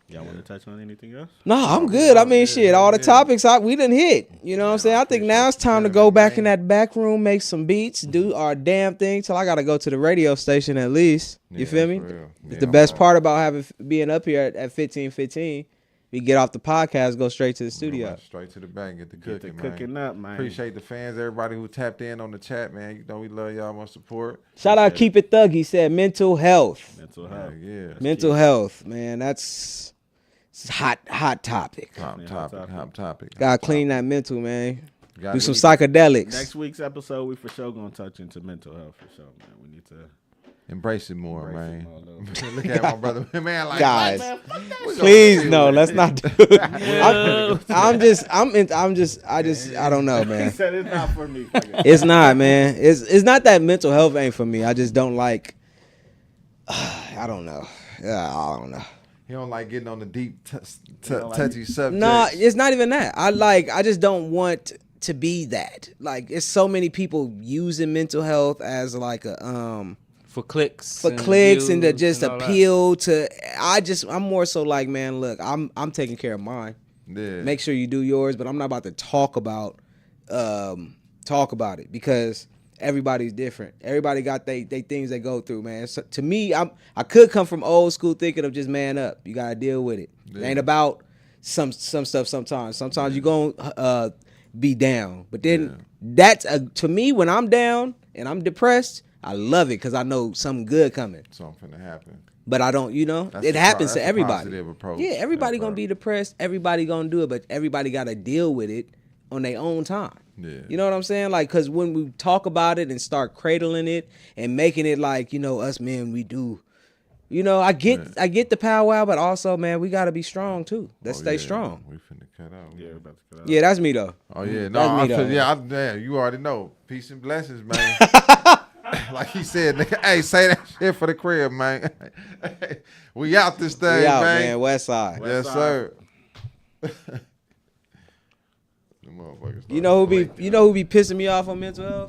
Y'all want to touch on anything else? No, I'm good. I mean, shit, all the topics we done hit. You know what I'm saying? I think now it's time to go back in that back room, make some beats, do our damn thing till I got to go to the radio station at least. You feel me? For real. It's the best part about being up here at 1515. We get off the podcast, go straight to the studio. Straight to the bank, get the Get the cooking, cooking man. up, man. Appreciate the fans, everybody who tapped in on the chat, man. We love y'all, much support. Shout out Keep It Thug. He said mental health. Mental health. Yeah. Mental health, man. That's hot topic. Hot topic. Gotta clean that mental, man. Gotta Do some get- psychedelics. Next week's episode, we for sure gonna touch into mental health for sure, man. We need to Embrace it more, embrace man. it more a little bit. Look at my brother, man. Like, Guys, man, fuck that shit. please no, let's not do it. I don't know, He man. said it's not for me. It's not, man. It's not that mental health ain't for me. I just don't like. I don't know. Yeah, I don't know. He don't like getting on the deep, don't like touchy subjects. No, it's not even that. I just don't want to be that. Like, it's so many people using mental health as like a For clicks. and to views just and all that. appeal to. I'm more so like, man, look, I'm taking care of mine. Yeah. Make sure you do yours, but I'm not about to talk about it because everybody's different. Everybody got they things they go through, man. So to me, I could come from old school thinking of just man up. You gotta deal with it. It ain't about some stuff sometimes. Sometimes you gonna be down. But then that's to me, when I'm down and I'm depressed, I love it because I know something good coming. Something to happen. But I don't, That's it happens to a everybody. positive approach. Yeah, everybody That gonna part. be depressed. Everybody gonna do it, but everybody gotta deal with it on their own time. Yeah. You know what I'm saying? Like, cause when we talk about it and start cradling it and making it like, us men, we do. I get the powwow, but also, man, we gotta be strong too. Let's stay strong. We finna cut out. Yeah, about to cut out. Yeah, that's me though. Oh yeah, That's me, though. damn, you already know. Peace and blessings, man. Like he said, nigga, hey, say that shit for the crib, man. We out this thing, We out, man. man. West side. Yes, West sir. The motherfuckers You know who started be pissing me off on mental health?